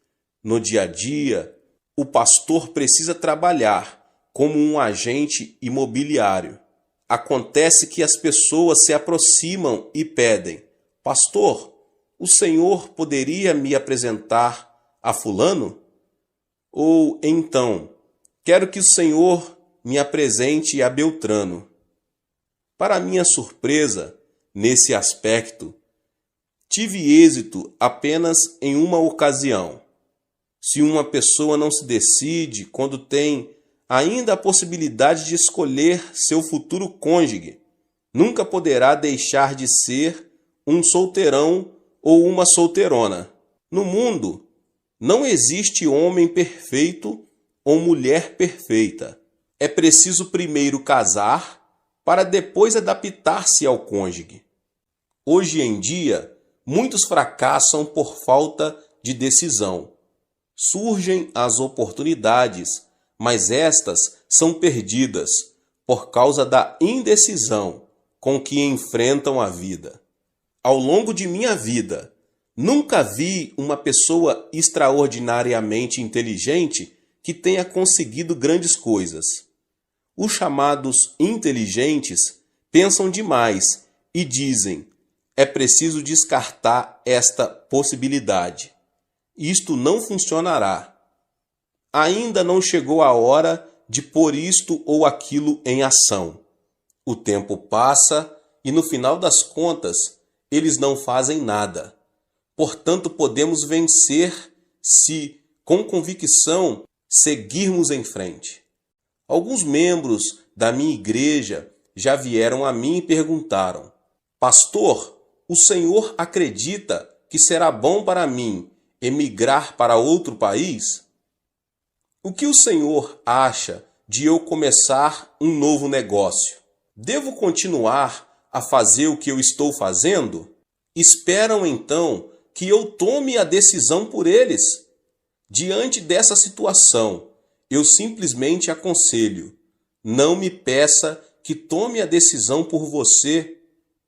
no dia a dia, o pastor precisa trabalhar como um agente imobiliário. Acontece que as pessoas se aproximam e pedem: Pastor, o senhor poderia me apresentar a fulano? Ou então, quero que o senhor me apresente a Beltrano. Para minha surpresa, nesse aspecto, tive êxito apenas em uma ocasião. Se uma pessoa não se decide quando tem ainda a possibilidade de escolher seu futuro cônjuge, nunca poderá deixar de ser um solteirão ou uma solteirona. No mundo, não existe homem perfeito ou mulher perfeita. É preciso primeiro casar para depois adaptar-se ao cônjuge. Hoje em dia, muitos fracassam por falta de decisão. Surgem as oportunidades, mas estas são perdidas por causa da indecisão com que enfrentam a vida. Ao longo de minha vida, nunca vi uma pessoa extraordinariamente inteligente que tenha conseguido grandes coisas. Os chamados inteligentes pensam demais e dizem: é preciso descartar esta possibilidade. Isto não funcionará. Ainda não chegou a hora de pôr isto ou aquilo em ação. O tempo passa e, no final das contas, eles não fazem nada. Portanto, podemos vencer se, com convicção, seguirmos em frente. Alguns membros da minha igreja já vieram a mim e perguntaram: Pastor, o senhor acredita que será bom para mim emigrar para outro país? O que o senhor acha de eu começar um novo negócio? Devo continuar a fazer o que eu estou fazendo? Esperam então que eu tome a decisão por eles? Diante dessa situação, eu simplesmente aconselho: não me peça que tome a decisão por você.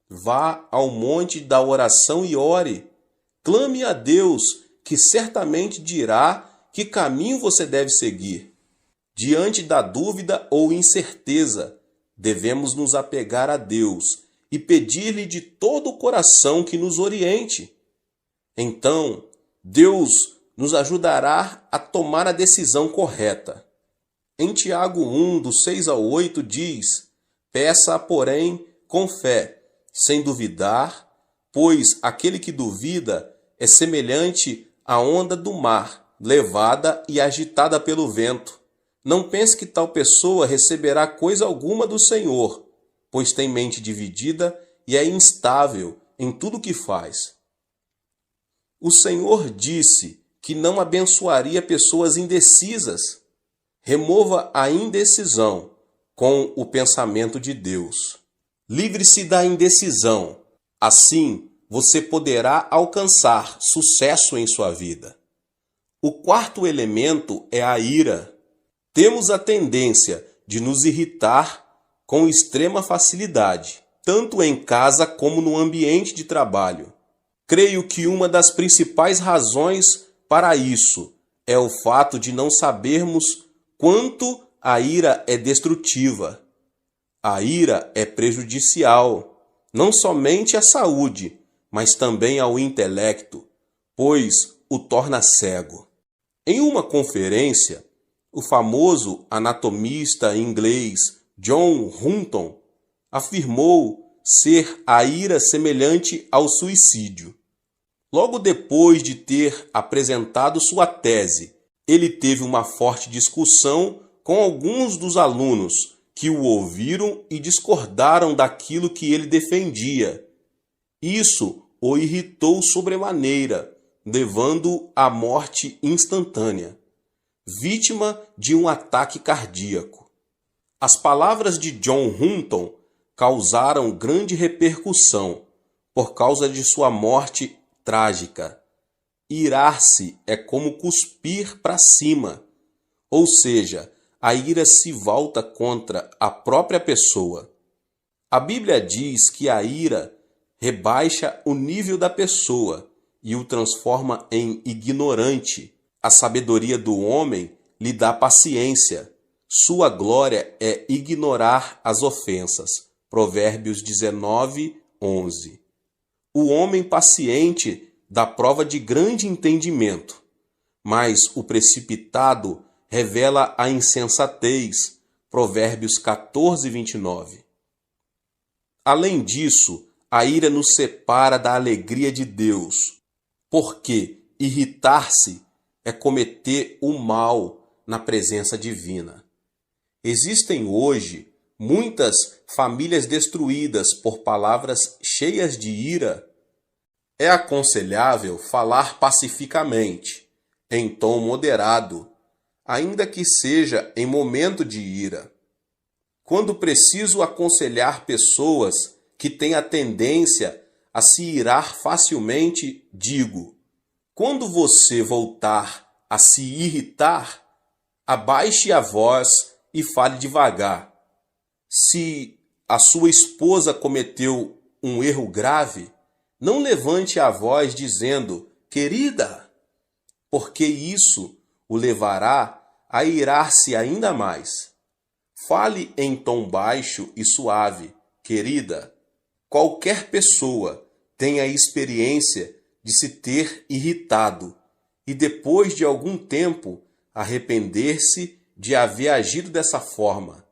Vá ao monte da oração e ore. Clame a Deus, que certamente dirá que caminho você deve seguir. Diante da dúvida ou incerteza, devemos nos apegar a Deus e pedir-lhe de todo o coração que nos oriente. Então, Deus nos ajudará a tomar a decisão correta. Em Tiago 1, do 6 ao 8, diz: peça, porém, com fé, sem duvidar, pois aquele que duvida é semelhante à onda do mar, levada e agitada pelo vento. Não pense que tal pessoa receberá coisa alguma do Senhor, pois tem mente dividida e é instável em tudo o que faz. O Senhor disse que não abençoaria pessoas indecisas. Remova a indecisão com o pensamento de Deus. Livre-se da indecisão. Assim, você poderá alcançar sucesso em sua vida. O quarto elemento é a ira. Temos a tendência de nos irritar com extrema facilidade, tanto em casa como no ambiente de trabalho. Creio que uma das principais razões para isso é o fato de não sabermos quanto a ira é destrutiva. A ira é prejudicial, não somente à saúde, mas também ao intelecto, pois o torna cego. Em uma conferência, o famoso anatomista inglês John Hutton afirmou ser a ira semelhante ao suicídio. Logo depois de ter apresentado sua tese, ele teve uma forte discussão com alguns dos alunos que o ouviram e discordaram daquilo que ele defendia. Isso o irritou sobremaneira, levando-o à morte instantânea, vítima de um ataque cardíaco. As palavras de John Hutton causaram grande repercussão por causa de sua morte trágica. Irar-se é como cuspir para cima, ou seja, a ira se volta contra a própria pessoa. A Bíblia diz que a ira rebaixa o nível da pessoa e o transforma em ignorante. A sabedoria do homem lhe dá paciência. Sua glória é ignorar as ofensas. Provérbios 19, 11. O homem paciente dá prova de grande entendimento, mas o precipitado revela a insensatez. Provérbios 14, 29. Além disso, a ira nos separa da alegria de Deus, porque irritar-se é cometer o mal na presença divina. Existem hoje muitas famílias destruídas por palavras cheias de ira. É aconselhável falar pacificamente, em tom moderado, ainda que seja em momento de ira. Quando preciso aconselhar pessoas que têm a tendência a se irar facilmente, digo: quando você voltar a se irritar, abaixe a voz e fale devagar. Se a sua esposa cometeu um erro grave, não levante a voz dizendo: querida, porque isso o levará a irar-se ainda mais. Fale em tom baixo e suave: querida. Qualquer pessoa tem a experiência de se ter irritado e depois de algum tempo arrepender-se de haver agido dessa forma.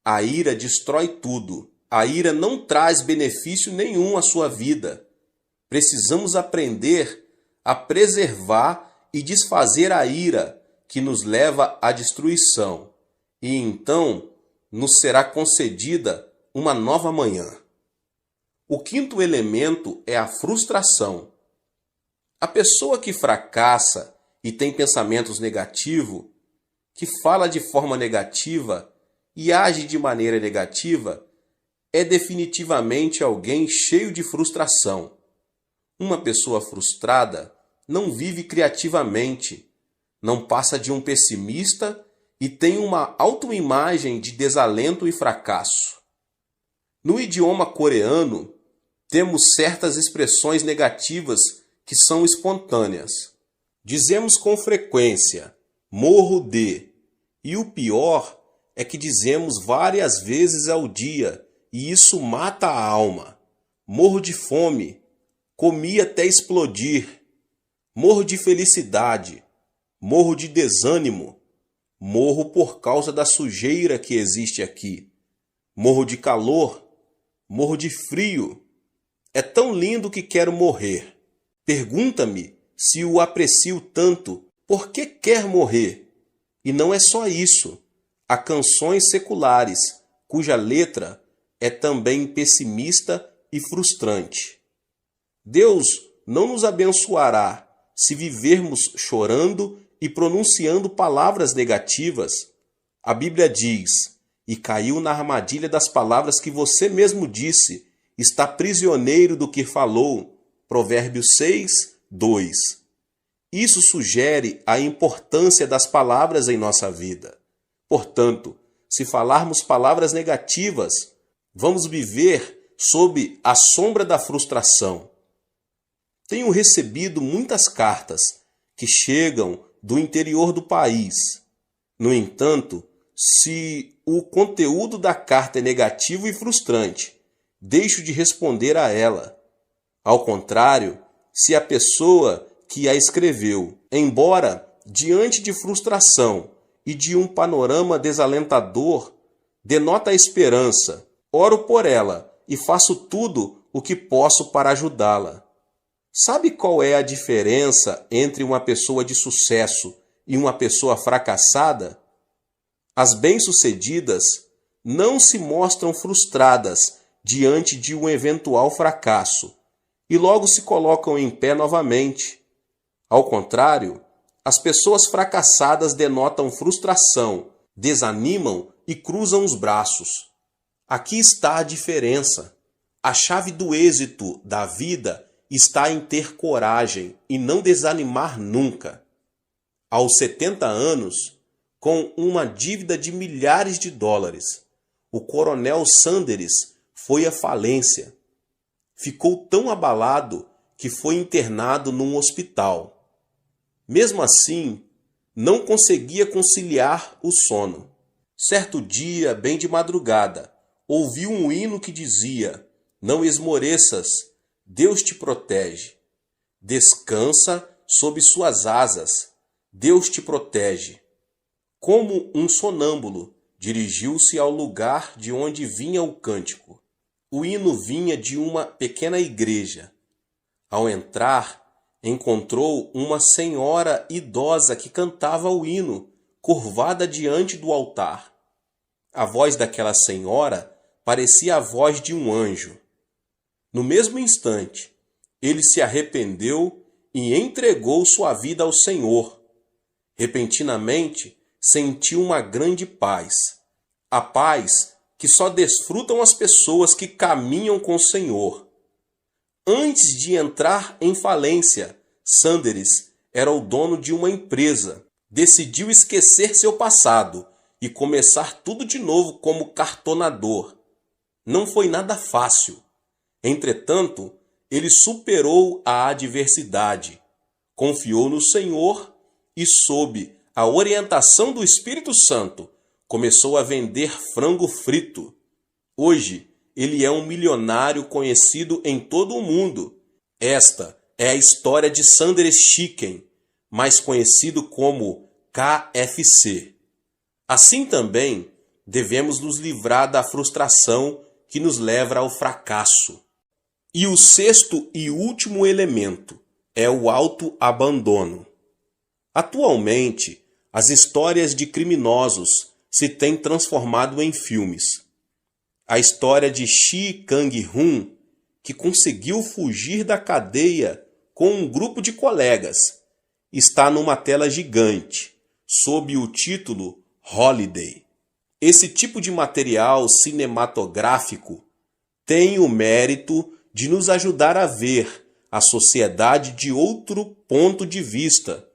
A ira destrói tudo. A ira não traz benefício nenhum à sua vida. Precisamos aprender a preservar e desfazer a ira que nos leva à destruição, e então nos será concedida uma nova manhã. O quinto elemento é a frustração. A pessoa que fracassa e tem pensamentos negativos, que fala de forma negativa e age de maneira negativa, é definitivamente alguém cheio de frustração. Uma pessoa frustrada não vive criativamente, não passa de um pessimista e tem uma autoimagem de desalento e fracasso. No idioma coreano, temos certas expressões negativas que são espontâneas. Dizemos com frequência: morro de, e o pior é que dizemos várias vezes ao dia e isso mata a alma. Morro de fome, comi até explodir. Morro de felicidade, morro de desânimo, morro por causa da sujeira que existe aqui. Morro de calor, morro de frio. É tão lindo que quero morrer. Pergunta-me se o aprecio tanto, por que quer morrer? E não é só isso. Há canções seculares, cuja letra é também pessimista e frustrante. Deus não nos abençoará se vivermos chorando e pronunciando palavras negativas. A Bíblia diz: e caiu na armadilha das palavras que você mesmo disse, está prisioneiro do que falou. Provérbios 6, 2. Isso sugere a importância das palavras em nossa vida. Portanto, se falarmos palavras negativas, vamos viver sob a sombra da frustração. Tenho recebido muitas cartas que chegam do interior do país. No entanto, se o conteúdo da carta é negativo e frustrante, deixo de responder a ela. Ao contrário, se a pessoa que a escreveu, embora diante de frustração e de um panorama desalentador, denota a esperança, oro por ela e faço tudo o que posso para ajudá-la. Sabe qual é a diferença entre uma pessoa de sucesso e uma pessoa fracassada? As bem-sucedidas não se mostram frustradas diante de um eventual fracasso e logo se colocam em pé novamente. Ao contrário, as pessoas fracassadas denotam frustração, desanimam e cruzam os braços. Aqui está a diferença. A chave do êxito da vida está em ter coragem e não desanimar nunca. Aos 70 anos, com uma dívida de milhares de dólares, o coronel Sanders foi à falência. Ficou tão abalado que foi internado num hospital. Mesmo assim, não conseguia conciliar o sono. Certo dia, bem de madrugada, ouviu um hino que dizia: não esmoreças, Deus te protege. Descansa sob suas asas, Deus te protege. Como um sonâmbulo, dirigiu-se ao lugar de onde vinha o cântico. O hino vinha de uma pequena igreja. Ao entrar, encontrou uma senhora idosa que cantava o hino, curvada diante do altar. A voz daquela senhora parecia a voz de um anjo. No mesmo instante, ele se arrependeu e entregou sua vida ao Senhor. Repentinamente, sentiu uma grande paz. A paz que só desfrutam as pessoas que caminham com o Senhor. Antes de entrar em falência, Sanders era o dono de uma empresa. Decidiu esquecer seu passado e começar tudo de novo como cartonador. Não foi nada fácil. Entretanto, ele superou a adversidade, confiou no Senhor e, sob a orientação do Espírito Santo, começou a vender frango frito. Hoje, ele é um milionário conhecido em todo o mundo. Esta é a história de Sanders Chicken, mais conhecido como KFC. Assim também, devemos nos livrar da frustração que nos leva ao fracasso. E o sexto e último elemento é o autoabandono. Atualmente, as histórias de criminosos se têm transformado em filmes. A história de Shi Kang-hun, que conseguiu fugir da cadeia com um grupo de colegas, está numa tela gigante, sob o título Holiday. Esse tipo de material cinematográfico tem o mérito de nos ajudar a ver a sociedade de outro ponto de vista.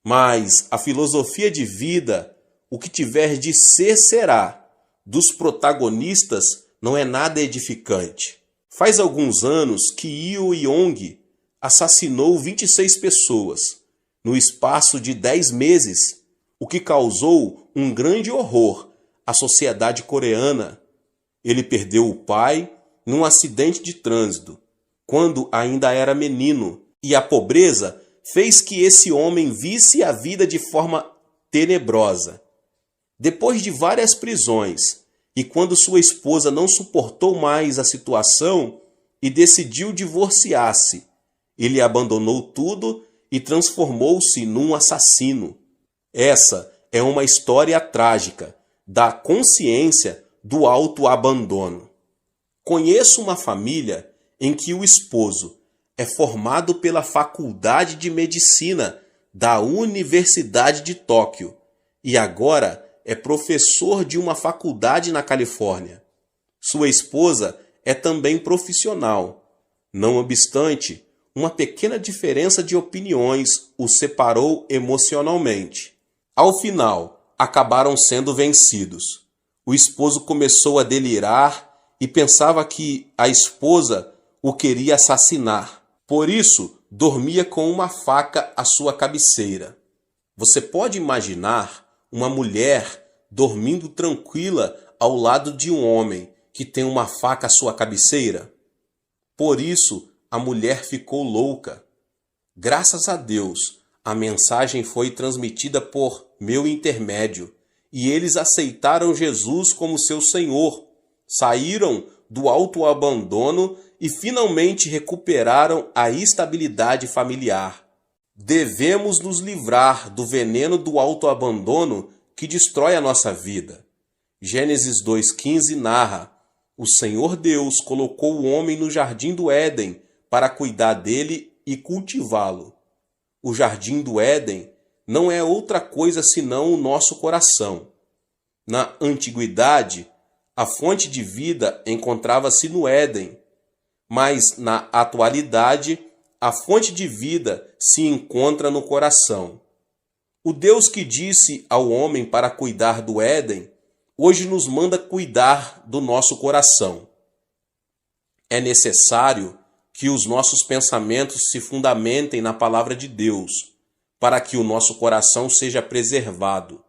Mas a filosofia de vida, o que tiver de ser será, dos protagonistas não é nada edificante. Faz alguns anos que Yu Yong assassinou 26 pessoas no espaço de 10 meses, o que causou um grande horror à sociedade coreana. Ele perdeu o pai num acidente de trânsito, quando ainda era menino, e a pobreza fez que esse homem visse a vida de forma tenebrosa. Depois de várias prisões, e quando sua esposa não suportou mais a situação e decidiu divorciar-se, ele abandonou tudo e transformou-se num assassino. Essa é uma história trágica da consciência do autoabandono. Conheço uma família em que o esposo é formado pela Faculdade de Medicina da Universidade de Tóquio e agora é professor de uma faculdade na Califórnia. Sua esposa é também profissional. Não obstante, uma pequena diferença de opiniões os separou emocionalmente. Ao final, acabaram sendo vencidos. O esposo começou a delirar e pensava que a esposa o queria assassinar. Por isso, dormia com uma faca à sua cabeceira. Você pode imaginar uma mulher dormindo tranquila ao lado de um homem que tem uma faca à sua cabeceira? Por isso, a mulher ficou louca. Graças a Deus, a mensagem foi transmitida por meu intermédio e eles aceitaram Jesus como seu Senhor, saíram do autoabandono e finalmente recuperaram a estabilidade familiar. Devemos nos livrar do veneno do autoabandono que destrói a nossa vida. Gênesis 2,15 narra: o Senhor Deus colocou o homem no jardim do Éden para cuidar dele e cultivá-lo. O jardim do Éden não é outra coisa senão o nosso coração. Na antiguidade, a fonte de vida encontrava-se no Éden, mas na atualidade, a fonte de vida se encontra no coração. O Deus que disse ao homem para cuidar do Éden, hoje nos manda cuidar do nosso coração. É necessário que os nossos pensamentos se fundamentem na palavra de Deus, para que o nosso coração seja preservado.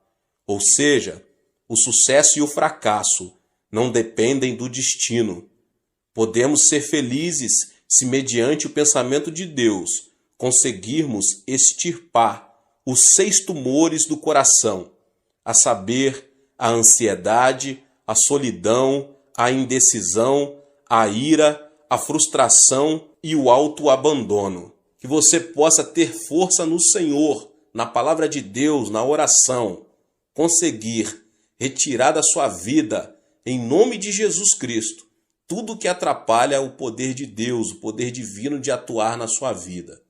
Ou seja, o sucesso e o fracasso não dependem do destino. Podemos ser felizes se, mediante o pensamento de Deus, conseguirmos extirpar os 6 tumores do coração, a saber, a ansiedade, a solidão, a indecisão, a ira, a frustração e o autoabandono. Que você possa ter força no Senhor, na palavra de Deus, na oração, conseguir retirar da sua vida, em nome de Jesus Cristo, tudo que atrapalha o poder de Deus, o poder divino de atuar na sua vida.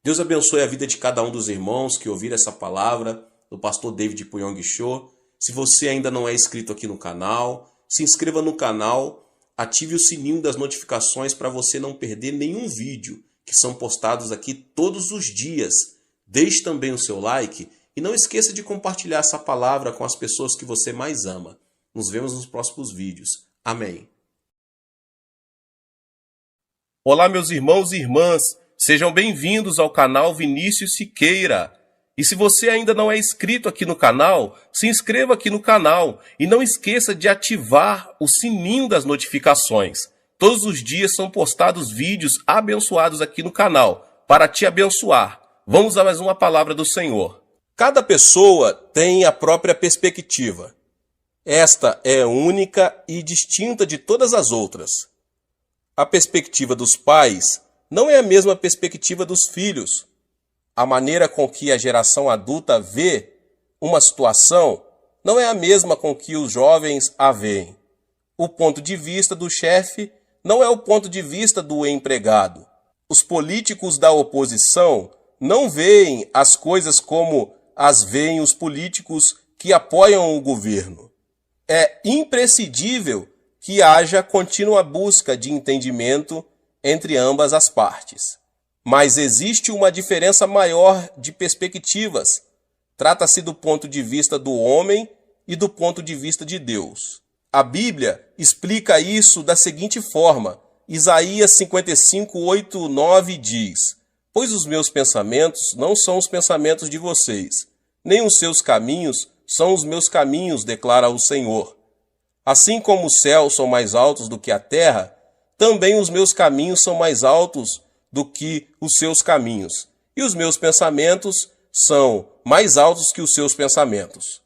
Deus abençoe a vida de cada um dos irmãos que ouviram essa palavra do pastor David Puyong Cho. Se você ainda não é inscrito aqui no canal, se inscreva no canal, ative o sininho das notificações para você não perder nenhum vídeo que são postados aqui todos os dias. Deixe também o seu like e não esqueça de compartilhar essa palavra com as pessoas que você mais ama. Nos vemos nos próximos vídeos. Amém. Olá, meus irmãos e irmãs, sejam bem-vindos ao canal Vinícius Siqueira. E se você ainda não é inscrito aqui no canal, se inscreva aqui no canal e não esqueça de ativar o sininho das notificações. Todos os dias são postados vídeos abençoados aqui no canal, para te abençoar. Vamos a mais uma palavra do Senhor. Cada pessoa tem a própria perspectiva. Esta é única e distinta de todas as outras. A perspectiva dos pais não é a mesma perspectiva dos filhos. A maneira com que a geração adulta vê uma situação não é a mesma com que os jovens a veem. O ponto de vista do chefe não é o ponto de vista do empregado. Os políticos da oposição não veem as coisas como as veem os políticos que apoiam o governo. É imprescindível que haja contínua busca de entendimento entre ambas as partes. Mas existe uma diferença maior de perspectivas. Trata-se do ponto de vista do homem e do ponto de vista de Deus. A Bíblia explica isso da seguinte forma. Isaías 55, 8, 9 diz: pois os meus pensamentos não são os pensamentos de vocês, nem os seus caminhos são os meus caminhos, declara o Senhor. Assim como os céus são mais altos do que a terra, também os meus caminhos são mais altos do que os seus caminhos, e os meus pensamentos são mais altos que os seus pensamentos.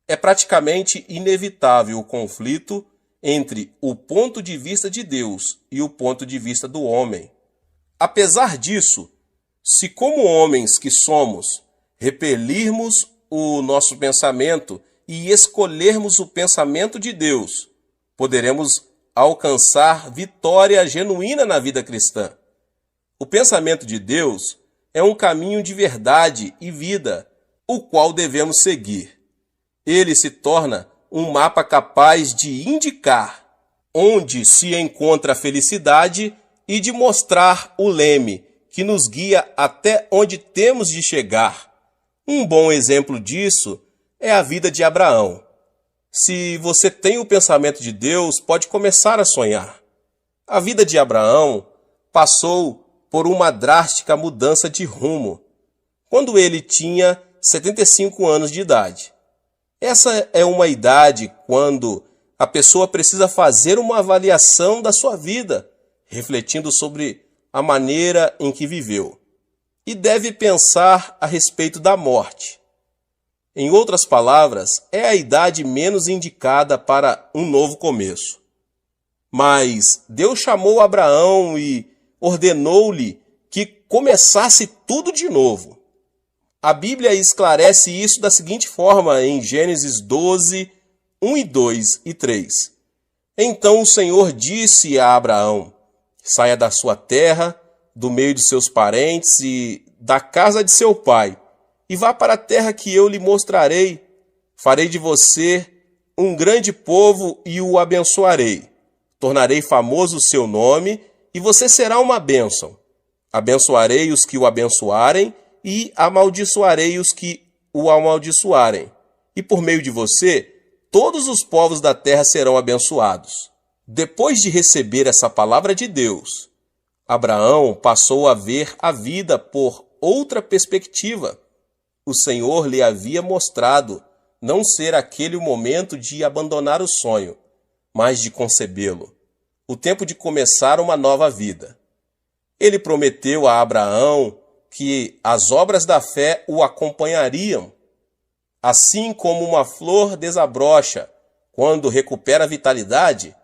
É praticamente inevitável o conflito entre o ponto de vista de Deus e o ponto de vista do homem. Apesar disso, se como homens que somos, repelirmos o nosso pensamento e escolhermos o pensamento de Deus, poderemos alcançar vitória genuína na vida cristã. O pensamento de Deus é um caminho de verdade e vida, o qual devemos seguir. Ele se torna um mapa capaz de indicar onde se encontra a felicidade e de mostrar o leme que nos guia até onde temos de chegar. Um bom exemplo disso é a vida de Abraão. Se você tem o pensamento de Deus, pode começar a sonhar. A vida de Abraão passou por uma drástica mudança de rumo, quando ele tinha 75 anos de idade. Essa é uma idade quando a pessoa precisa fazer uma avaliação da sua vida, refletindo sobre a maneira em que viveu, e deve pensar a respeito da morte. Em outras palavras, é a idade menos indicada para um novo começo. Mas Deus chamou Abraão e ordenou-lhe que começasse tudo de novo. A Bíblia esclarece isso da seguinte forma em Gênesis 12, 1 e 2 e 3. Então o Senhor disse a Abraão: saia da sua terra, do meio de seus parentes e da casa de seu pai, e vá para a terra que eu lhe mostrarei. Farei de você um grande povo e o abençoarei. Tornarei famoso o seu nome e você será uma bênção. Abençoarei os que o abençoarem e amaldiçoarei os que o amaldiçoarem. E por meio de você, todos os povos da terra serão abençoados. Depois de receber essa palavra de Deus, Abraão passou a ver a vida por outra perspectiva. O Senhor lhe havia mostrado não ser aquele o momento de abandonar o sonho, mas de concebê-lo, o tempo de começar uma nova vida. Ele prometeu a Abraão que as obras da fé o acompanhariam, assim como uma flor desabrocha quando recupera a vitalidade.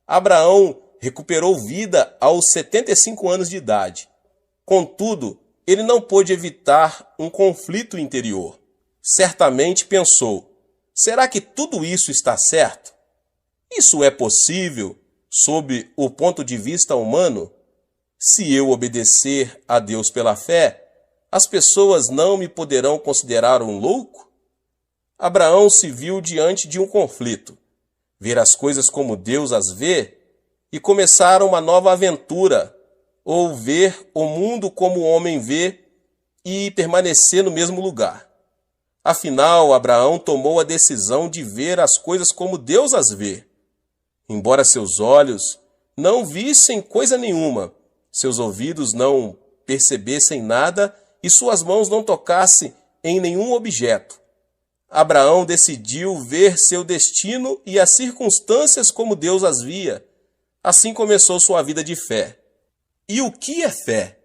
Abraão recuperou vida aos 75 anos de idade. Contudo, ele não pôde evitar um conflito interior. Certamente pensou: será que tudo isso está certo? Isso é possível sob o ponto de vista humano? Se eu obedecer a Deus pela fé, as pessoas não me poderão considerar um louco? Abraão se viu diante de um conflito: ver as coisas como Deus as vê e começar uma nova aventura, ou ver o mundo como o homem vê e permanecer no mesmo lugar. Afinal, Abraão tomou a decisão de ver as coisas como Deus as vê. Embora seus olhos não vissem coisa nenhuma, seus ouvidos não percebessem nada e suas mãos não tocassem em nenhum objeto, Abraão decidiu ver seu destino e as circunstâncias como Deus as via. Assim começou sua vida de fé. E o que é fé?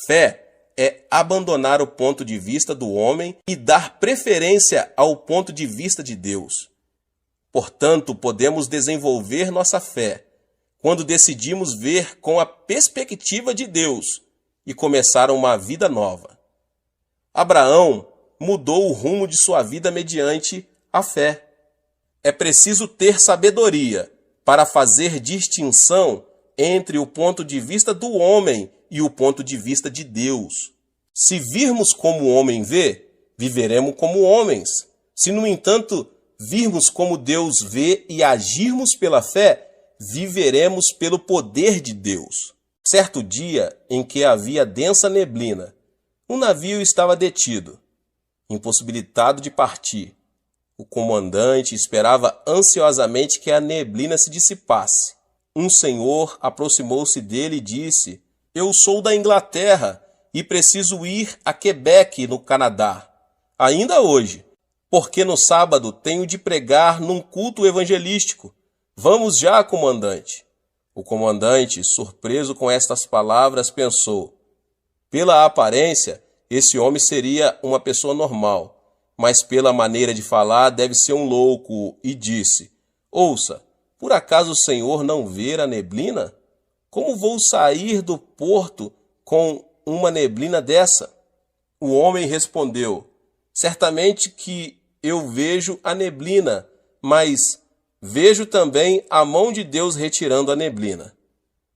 Fé é abandonar o ponto de vista do homem e dar preferência ao ponto de vista de Deus. Portanto, podemos desenvolver nossa fé quando decidimos ver com a perspectiva de Deus e começar uma vida nova. Abraão mudou o rumo de sua vida mediante a fé. É preciso ter sabedoria para fazer distinção entre o ponto de vista do homem e o ponto de vista de Deus. Se virmos como o homem vê, viveremos como homens. Se, no entanto, virmos como Deus vê e agirmos pela fé, viveremos pelo poder de Deus. Certo dia em que havia densa neblina, um navio estava detido, impossibilitado de partir. O comandante esperava ansiosamente que a neblina se dissipasse. Um senhor aproximou-se dele e disse: "Eu sou da Inglaterra e preciso ir a Quebec, no Canadá, ainda hoje, porque no sábado tenho de pregar num culto evangelístico. Vamos já, comandante. O comandante, surpreso com estas palavras, pensou: pela aparência, esse homem seria uma pessoa normal, mas pela maneira de falar deve ser um louco, e disse: ouça, por acaso o senhor não vê a neblina? Como vou sair do porto com uma neblina dessa? O homem respondeu: certamente que eu vejo a neblina, mas vejo também a mão de Deus retirando a neblina.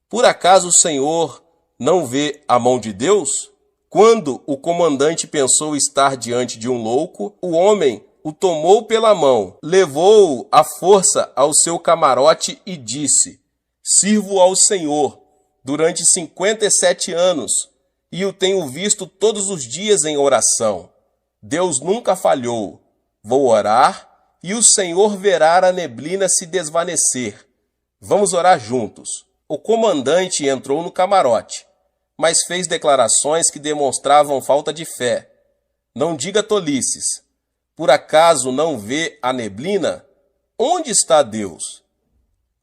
Por acaso o senhor não vê a mão de Deus? Quando o comandante pensou estar diante de um louco, o homem o tomou pela mão, levou-o à força ao seu camarote e disse: sirvo ao Senhor durante 57 anos e o tenho visto todos os dias em oração. Deus nunca falhou. Vou orar e o Senhor verá a neblina se desvanecer. Vamos orar juntos. O comandante entrou no camarote, mas fez declarações que demonstravam falta de fé. Não diga tolices. Por acaso não vê a neblina? Onde está Deus?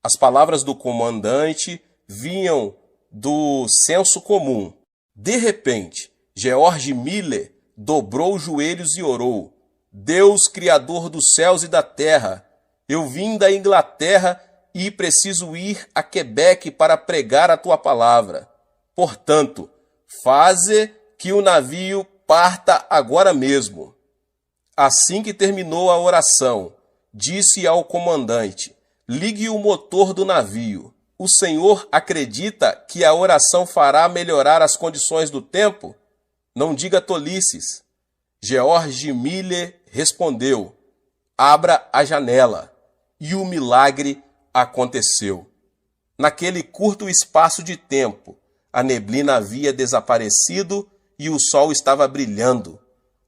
As palavras do comandante vinham do senso comum. De repente, George Miller dobrou os joelhos e orou: Deus, Criador dos céus e da terra, eu vim da Inglaterra e preciso ir a Quebec para pregar a tua palavra. Portanto, faze que o navio parta agora mesmo. Assim que terminou a oração, disse ao comandante: ligue o motor do navio. O senhor acredita que a oração fará melhorar as condições do tempo? Não diga tolices. George Miller respondeu: abra a janela. E o milagre aconteceu. Naquele curto espaço de tempo, a neblina havia desaparecido e o sol estava brilhando.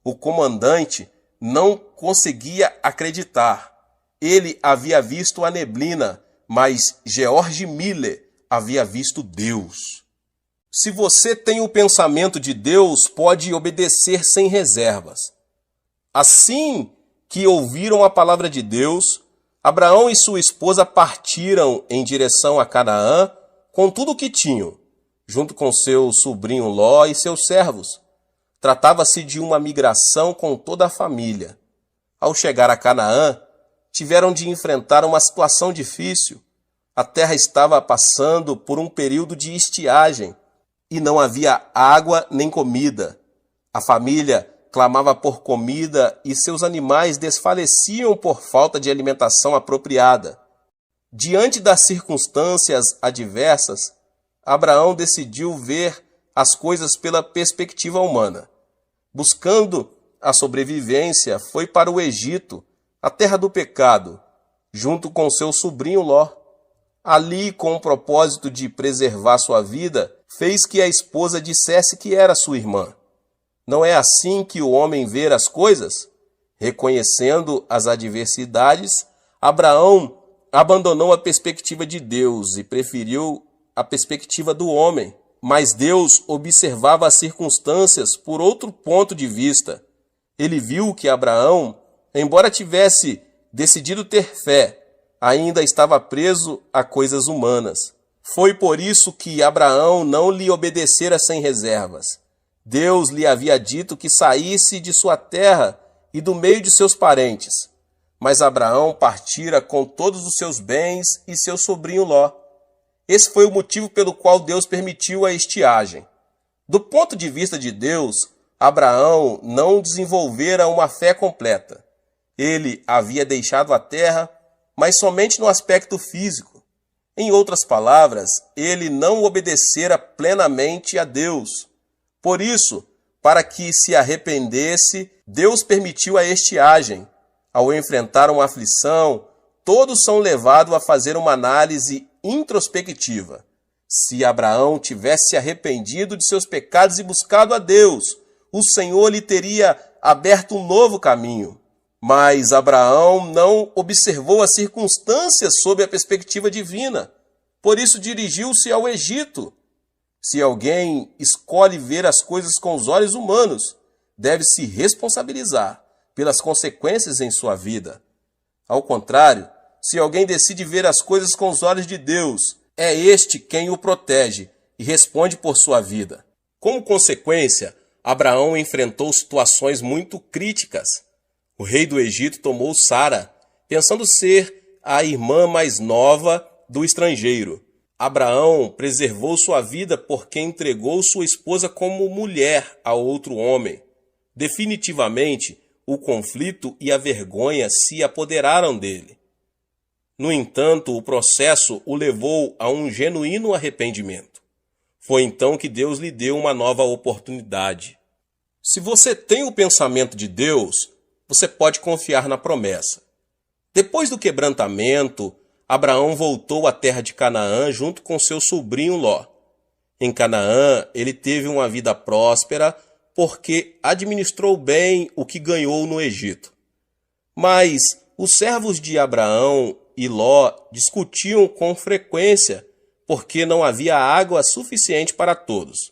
O comandante não conseguia acreditar. Ele havia visto a neblina, mas George Miller havia visto Deus. Se você tem o pensamento de Deus, pode obedecer sem reservas. Assim que ouviram a palavra de Deus, Abraão e sua esposa partiram em direção a Canaã com tudo o que tinham, junto com seu sobrinho Ló e seus servos. Tratava-se de uma migração com toda a família. Ao chegar a Canaã, tiveram de enfrentar uma situação difícil. A terra estava passando por um período de estiagem e não havia água nem comida. A família clamava por comida e seus animais desfaleciam por falta de alimentação apropriada. Diante das circunstâncias adversas, Abraão decidiu ver as coisas pela perspectiva humana. Buscando a sobrevivência, foi para o Egito, a terra do pecado, junto com seu sobrinho Ló. Ali, com o propósito de preservar sua vida, fez que a esposa dissesse que era sua irmã. Não é assim que o homem vê as coisas? Reconhecendo as adversidades, Abraão abandonou a perspectiva de Deus e preferiu a perspectiva do homem. Mas Deus observava as circunstâncias por outro ponto de vista. Ele viu que Abraão, embora tivesse decidido ter fé, ainda estava preso a coisas humanas. Foi por isso que Abraão não lhe obedecera sem reservas. Deus lhe havia dito que saísse de sua terra e do meio de seus parentes. Mas Abraão partira com todos os seus bens e seu sobrinho Ló. Esse foi o motivo pelo qual Deus permitiu a estiagem. Do ponto de vista de Deus, Abraão não desenvolvera uma fé completa. Ele havia deixado a terra, mas somente no aspecto físico. Em outras palavras, ele não obedecera plenamente a Deus. Por isso, para que se arrependesse, Deus permitiu a estiagem. Ao enfrentar uma aflição, todos são levados a fazer uma análise introspectiva. Se Abraão tivesse arrependido de seus pecados e buscado a Deus, o Senhor lhe teria aberto um novo caminho. Mas Abraão não observou as circunstâncias sob a perspectiva divina. Por isso dirigiu-se ao Egito. Se alguém escolhe ver as coisas com os olhos humanos, deve se responsabilizar pelas consequências em sua vida. Ao contrário, se alguém decide ver as coisas com os olhos de Deus, é este quem o protege e responde por sua vida. Como consequência, Abraão enfrentou situações muito críticas. O rei do Egito tomou Sara, pensando ser a irmã mais nova do estrangeiro. Abraão preservou sua vida porque entregou sua esposa como mulher a outro homem. Definitivamente, o conflito e a vergonha se apoderaram dele. No entanto, o processo o levou a um genuíno arrependimento. Foi então que Deus lhe deu uma nova oportunidade. Se você tem o pensamento de Deus, você pode confiar na promessa. Depois do quebrantamento, Abraão voltou à terra de Canaã junto com seu sobrinho Ló. Em Canaã, ele teve uma vida próspera porque administrou bem o que ganhou no Egito. Mas os servos de Abraão e Ló discutiam com frequência porque não havia água suficiente para todos.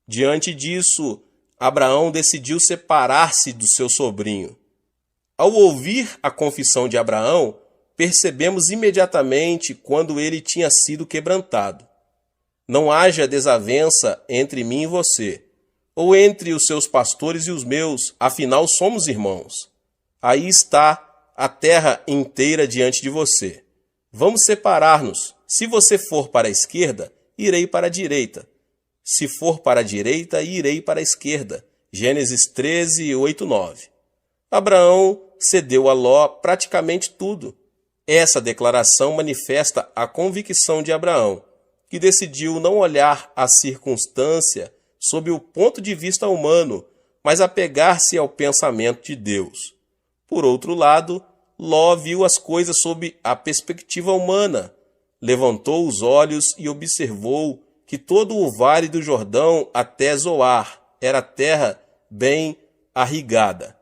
Diante disso, Abraão decidiu separar-se do seu sobrinho. Ao ouvir a confissão de Abraão, percebemos imediatamente quando ele tinha sido quebrantado. Não haja desavença entre mim e você, ou entre os seus pastores e os meus, afinal somos irmãos. Aí está a terra inteira diante de você. Vamos separar-nos. Se você for para a esquerda, irei para a direita. Se for para a direita, irei para a esquerda. Gênesis 13, 8, 9. Abraão cedeu a Ló praticamente tudo. Essa declaração manifesta a convicção de Abraão, que decidiu não olhar a circunstância sob o ponto de vista humano, mas apegar-se ao pensamento de Deus. Por outro lado, Ló viu as coisas sob a perspectiva humana, levantou os olhos e observou que todo o vale do Jordão até Zoar era terra bem irrigada.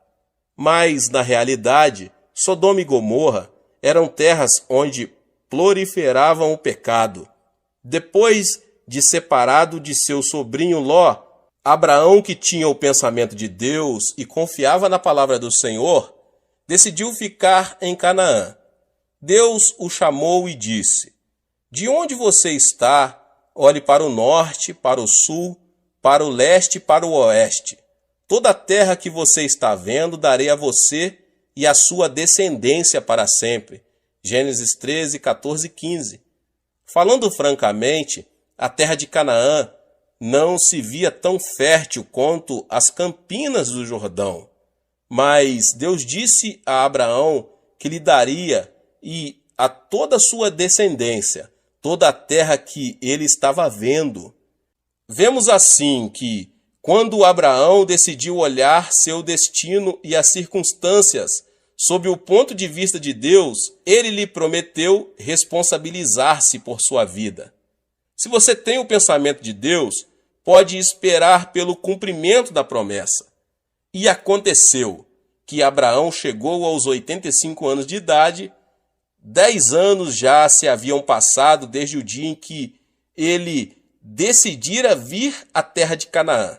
Mas, na realidade, Sodoma e Gomorra eram terras onde proliferavam o pecado. Depois de separado de seu sobrinho Ló, Abraão, que tinha o pensamento de Deus e confiava na palavra do Senhor, decidiu ficar em Canaã. Deus o chamou e disse: "De onde você está, olhe para o norte, para o sul, para o leste e para o oeste. Toda a terra que você está vendo darei a você e a sua descendência para sempre." Gênesis 13, 14 e 15. Falando francamente, a terra de Canaã não se via tão fértil quanto as campinas do Jordão. Mas Deus disse a Abraão que lhe daria e a toda a sua descendência toda a terra que ele estava vendo. Vemos assim que, quando Abraão decidiu olhar seu destino e as circunstâncias sob o ponto de vista de Deus, ele lhe prometeu responsabilizar-se por sua vida. Se você tem o pensamento de Deus, pode esperar pelo cumprimento da promessa. E aconteceu que Abraão chegou aos 85 anos de idade. 10 anos já se haviam passado desde o dia em que ele decidira vir à terra de Canaã.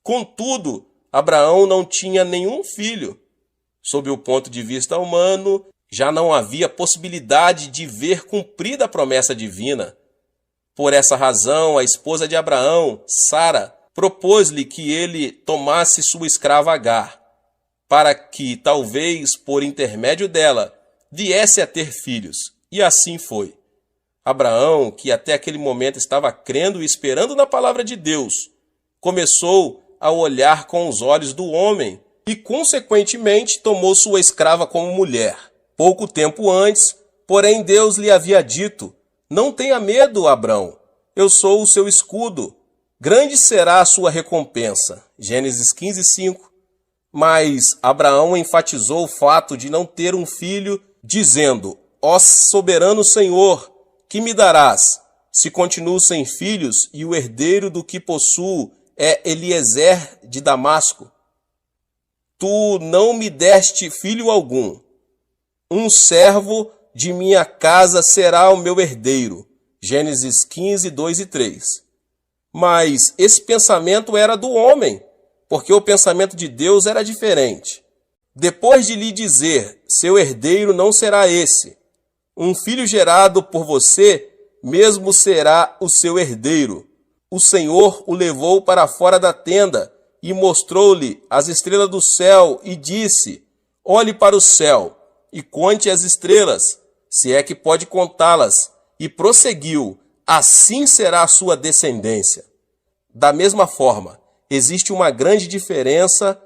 Contudo, Abraão não tinha nenhum filho. Sob o ponto de vista humano, já não havia possibilidade de ver cumprida a promessa divina. Por essa razão, a esposa de Abraão, Sara, propôs-lhe que ele tomasse sua escrava Agar, para que, talvez por intermédio dela, viesse a ter filhos. E assim foi. Abraão, que até aquele momento estava crendo e esperando na palavra de Deus, começou a olhar com os olhos do homem e, consequentemente, tomou sua escrava como mulher. Pouco tempo antes, porém, Deus lhe havia dito: "Não tenha medo, Abrão, eu sou o seu escudo. Grande será a sua recompensa." Gênesis 15, 5. Mas Abraão enfatizou o fato de não ter um filho, dizendo: "Ó soberano Senhor, que me darás, se continuo sem filhos e o herdeiro do que possuo é Eliezer de Damasco? Tu não me deste filho algum. Um servo de minha casa será o meu herdeiro." Gênesis 15, 2 e 3. Mas esse pensamento era do homem, porque o pensamento de Deus era diferente. Depois de lhe dizer: seu herdeiro não será esse. Um filho gerado por você mesmo será o seu herdeiro. O Senhor o levou para fora da tenda e mostrou-lhe as estrelas do céu e disse: olhe para o céu e conte as estrelas, se é que pode contá-las. E prosseguiu: assim será a sua descendência. Da mesma forma, existe uma grande diferença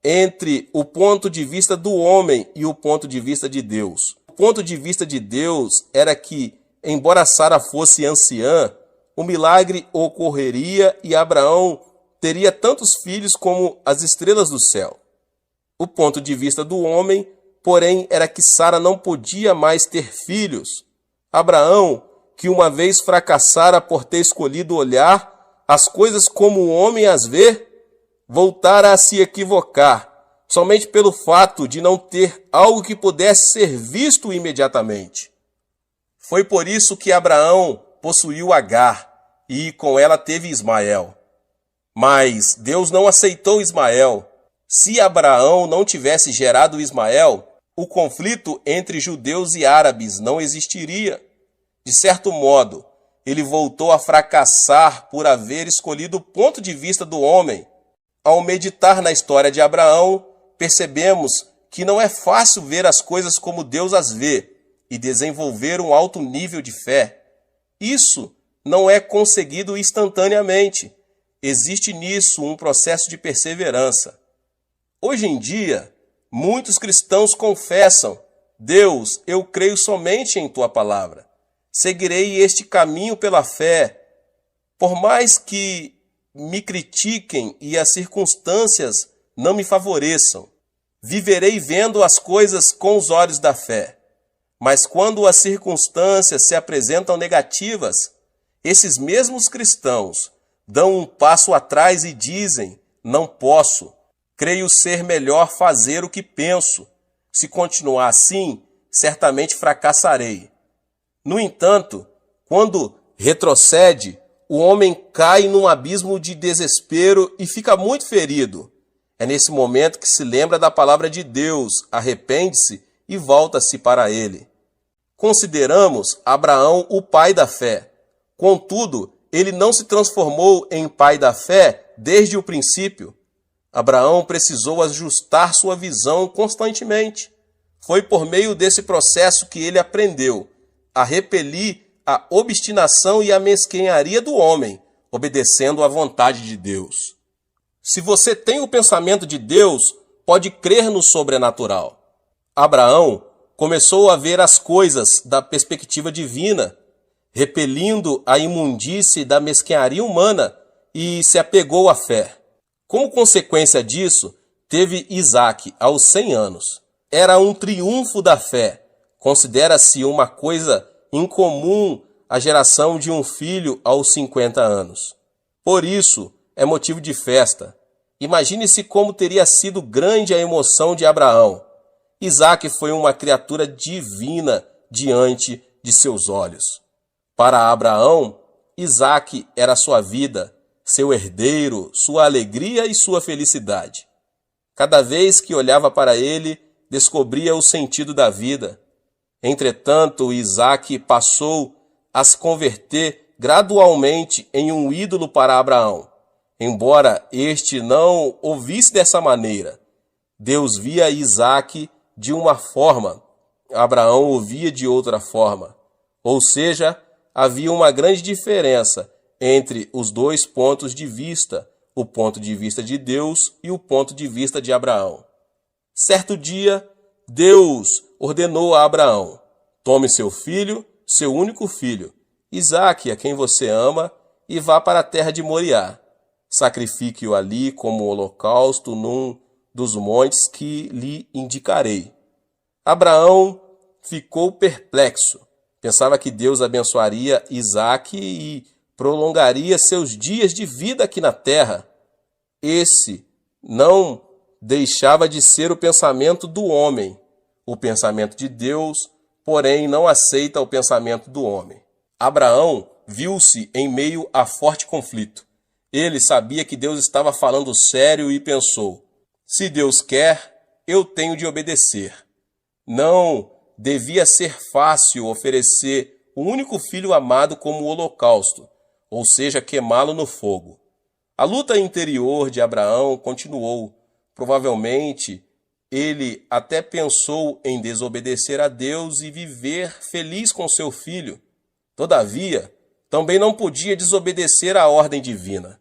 entre o ponto de vista do homem e o ponto de vista de Deus. O ponto de vista de Deus era que, embora Sara fosse anciã, o milagre ocorreria e Abraão teria tantos filhos como as estrelas do céu. O ponto de vista do homem, porém, era que Sara não podia mais ter filhos. Abraão, que uma vez fracassara por ter escolhido olhar as coisas como o homem as vê, voltara a se equivocar, somente pelo fato de não ter algo que pudesse ser visto imediatamente. Foi por isso que Abraão possuiu Agar e com ela teve Ismael. Mas Deus não aceitou Ismael. Se Abraão não tivesse gerado Ismael, o conflito entre judeus e árabes não existiria. De certo modo, ele voltou a fracassar por haver escolhido o ponto de vista do homem. Ao meditar na história de Abraão, percebemos que não é fácil ver as coisas como Deus as vê e desenvolver um alto nível de fé. Isso não é conseguido instantaneamente. Existe nisso um processo de perseverança. Hoje em dia, muitos cristãos confessam: Deus, eu creio somente em tua palavra. Seguirei este caminho pela fé. Por mais que me critiquem e as circunstâncias não me favoreçam, viverei vendo as coisas com os olhos da fé. Mas quando as circunstâncias se apresentam negativas, esses mesmos cristãos dão um passo atrás e dizem: não posso, creio ser melhor fazer o que penso. Se continuar assim, certamente fracassarei. No entanto, quando retrocede, o homem cai num abismo de desespero e fica muito ferido. É nesse momento que se lembra da palavra de Deus, arrepende-se e volta-se para ele. Consideramos Abraão o pai da fé. Contudo, ele não se transformou em pai da fé desde o princípio. Abraão precisou ajustar sua visão constantemente. Foi por meio desse processo que ele aprendeu a repelir a obstinação e a mesquinharia do homem, obedecendo à vontade de Deus. Se você tem o pensamento de Deus, pode crer no sobrenatural. Abraão começou a ver as coisas da perspectiva divina, repelindo a imundície da mesquinharia humana, e se apegou à fé. Como consequência disso, teve Isaque aos 100 anos. Era um triunfo da fé. Considera-se uma coisa incomum a geração de um filho aos 50 anos. Por isso, é motivo de festa. Imagine-se como teria sido grande a emoção de Abraão. Isaque foi uma criatura divina diante de seus olhos. Para Abraão, Isaque era sua vida, seu herdeiro, sua alegria e sua felicidade. Cada vez que olhava para ele, descobria o sentido da vida. Entretanto, Isaque passou a se converter gradualmente em um ídolo para Abraão. Embora este não o visse dessa maneira, Deus via Isaque de uma forma, Abraão o via de outra forma. Ou seja, havia uma grande diferença entre os dois pontos de vista, o ponto de vista de Deus e o ponto de vista de Abraão. Certo dia, Deus ordenou a Abraão: tome seu filho, seu único filho, Isaque, a quem você ama, e vá para a terra de Moriá. Sacrifique-o ali como holocausto num dos montes que lhe indicarei. Abraão ficou perplexo. Pensava que Deus abençoaria Isaque e prolongaria seus dias de vida aqui na terra. Esse não deixava de ser o pensamento do homem. O pensamento de Deus, porém, não aceita o pensamento do homem. Abraão viu-se em meio a forte conflito. Ele sabia que Deus estava falando sério e pensou: se Deus quer, eu tenho de obedecer. Não devia ser fácil oferecer o único filho amado como holocausto, ou seja, queimá-lo no fogo. A luta interior de Abraão continuou. Provavelmente, ele até pensou em desobedecer a Deus e viver feliz com seu filho. Todavia, também não podia desobedecer à ordem divina.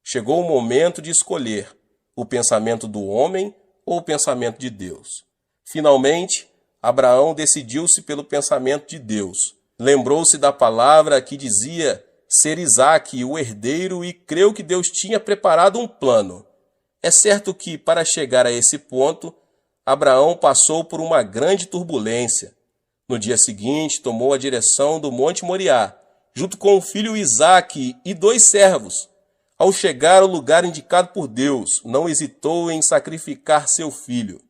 Chegou o momento de escolher o pensamento do homem ou o pensamento de Deus. Finalmente, Abraão decidiu-se pelo pensamento de Deus. Lembrou-se da palavra que dizia ser Isaque o herdeiro e creu que Deus tinha preparado um plano. É certo que, para chegar a esse ponto, Abraão passou por uma grande turbulência. No dia seguinte, tomou a direção do Monte Moriá, junto com o filho Isaque e 2 servos. Ao chegar ao lugar indicado por Deus, não hesitou em sacrificar seu filho.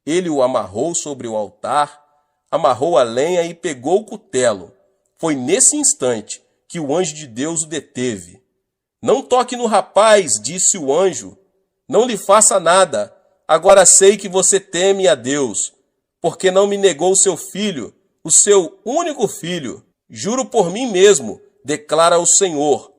Ele o amarrou sobre o altar, amarrou a lenha e pegou o cutelo. Foi nesse instante que o anjo de Deus o deteve. Não toque no rapaz, disse o anjo. Não lhe faça nada. Agora sei que você teme a Deus, porque não me negou seu filho, o seu único filho. Juro por mim mesmo, declara o Senhor,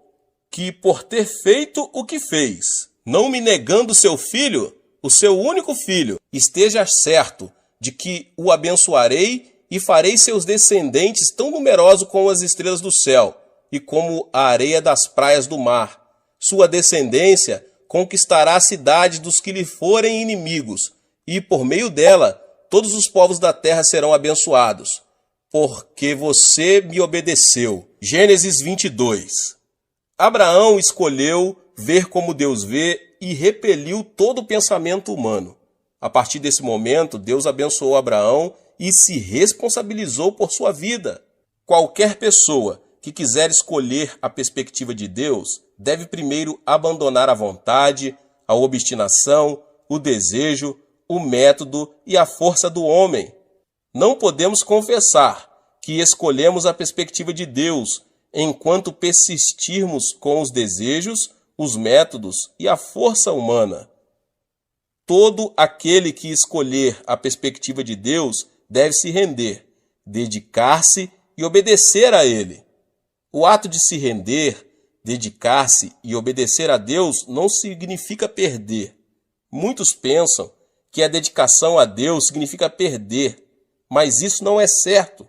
que por ter feito o que fez, não me negando seu filho, o seu único filho, esteja certo de que o abençoarei e farei seus descendentes tão numerosos como as estrelas do céu e como a areia das praias do mar. Sua descendência conquistará a cidade dos que lhe forem inimigos, e por meio dela todos os povos da terra serão abençoados, porque você me obedeceu. Gênesis 22. Abraão escolheu ver como Deus vê e repeliu todo o pensamento humano. A partir desse momento, Deus abençoou Abraão e se responsabilizou por sua vida. Qualquer pessoa que quiser escolher a perspectiva de Deus deve primeiro abandonar a vontade, a obstinação, o desejo, o método e a força do homem. Não podemos confessar que escolhemos a perspectiva de Deus enquanto persistirmos com os desejos, os métodos e a força humana. Todo aquele que escolher a perspectiva de Deus deve se render, dedicar-se e obedecer a Ele. O ato de se render, dedicar-se e obedecer a Deus não significa perder. Muitos pensam que a dedicação a Deus significa perder, mas isso não é certo.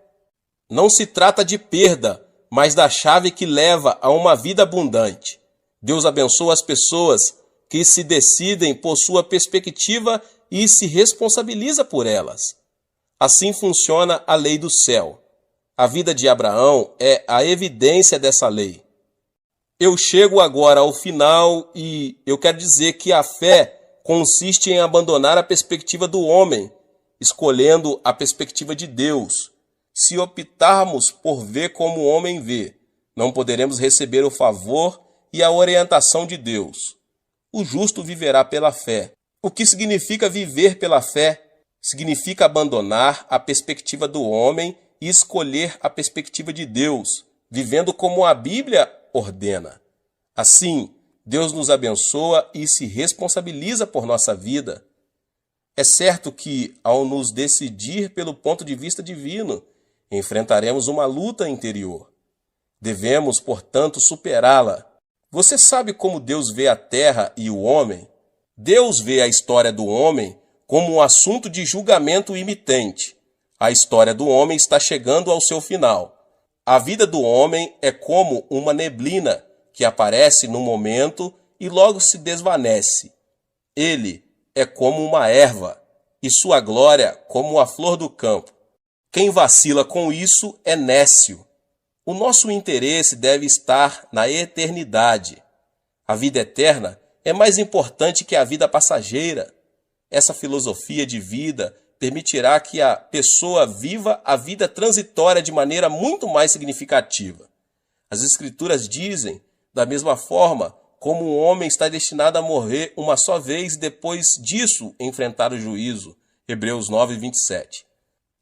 Não se trata de perda, mas da chave que leva a uma vida abundante. Deus abençoa as pessoas que se decidem por sua perspectiva e se responsabiliza por elas. Assim funciona a lei do céu. A vida de Abraão é a evidência dessa lei. Eu chego agora ao final e eu quero dizer que a fé consiste em abandonar a perspectiva do homem, escolhendo a perspectiva de Deus. Se optarmos por ver como o homem vê, não poderemos receber o favor e a orientação de Deus. O justo viverá pela fé. O que significa viver pela fé? Significa abandonar a perspectiva do homem e escolher a perspectiva de Deus, vivendo como a Bíblia ordena. Assim, Deus nos abençoa e se responsabiliza por nossa vida. É certo que, ao nos decidir pelo ponto de vista divino, enfrentaremos uma luta interior. Devemos, portanto, superá-la. Você sabe como Deus vê a terra e o homem? Deus vê a história do homem como um assunto de julgamento imitente. A história do homem está chegando ao seu final. A vida do homem é como uma neblina que aparece num momento e logo se desvanece. Ele é como uma erva e sua glória como a flor do campo. Quem vacila com isso é nécio. O nosso interesse deve estar na eternidade. A vida eterna é mais importante que a vida passageira. Essa filosofia de vida permitirá que a pessoa viva a vida transitória de maneira muito mais significativa. As Escrituras dizem, da mesma forma, como um homem está destinado a morrer uma só vez e depois disso enfrentar o juízo. Hebreus 9, 27.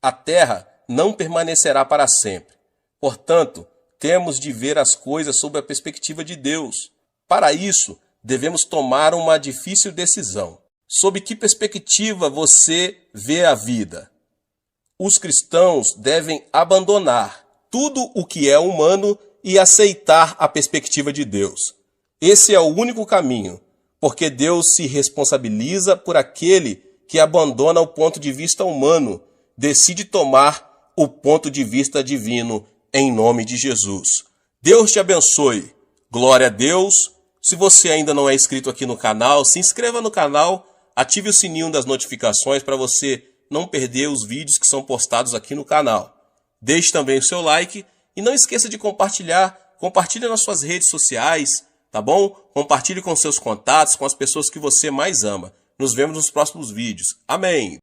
A terra não permanecerá para sempre. Portanto, temos de ver as coisas sob a perspectiva de Deus. Para isso, devemos tomar uma difícil decisão. Sob que perspectiva você vê a vida? Os cristãos devem abandonar tudo o que é humano e aceitar a perspectiva de Deus. Esse é o único caminho, porque Deus se responsabiliza por aquele que abandona o ponto de vista humano, decide tomar o ponto de vista divino em nome de Jesus. Deus te abençoe. Glória a Deus. Se você ainda não é inscrito aqui no canal, se inscreva no canal, ative o sininho das notificações para você não perder os vídeos que são postados aqui no canal. Deixe também o seu like e não esqueça de compartilhar. Compartilhe nas suas redes sociais, tá bom? Compartilhe com seus contatos, com as pessoas que você mais ama. Nos vemos nos próximos vídeos. Amém!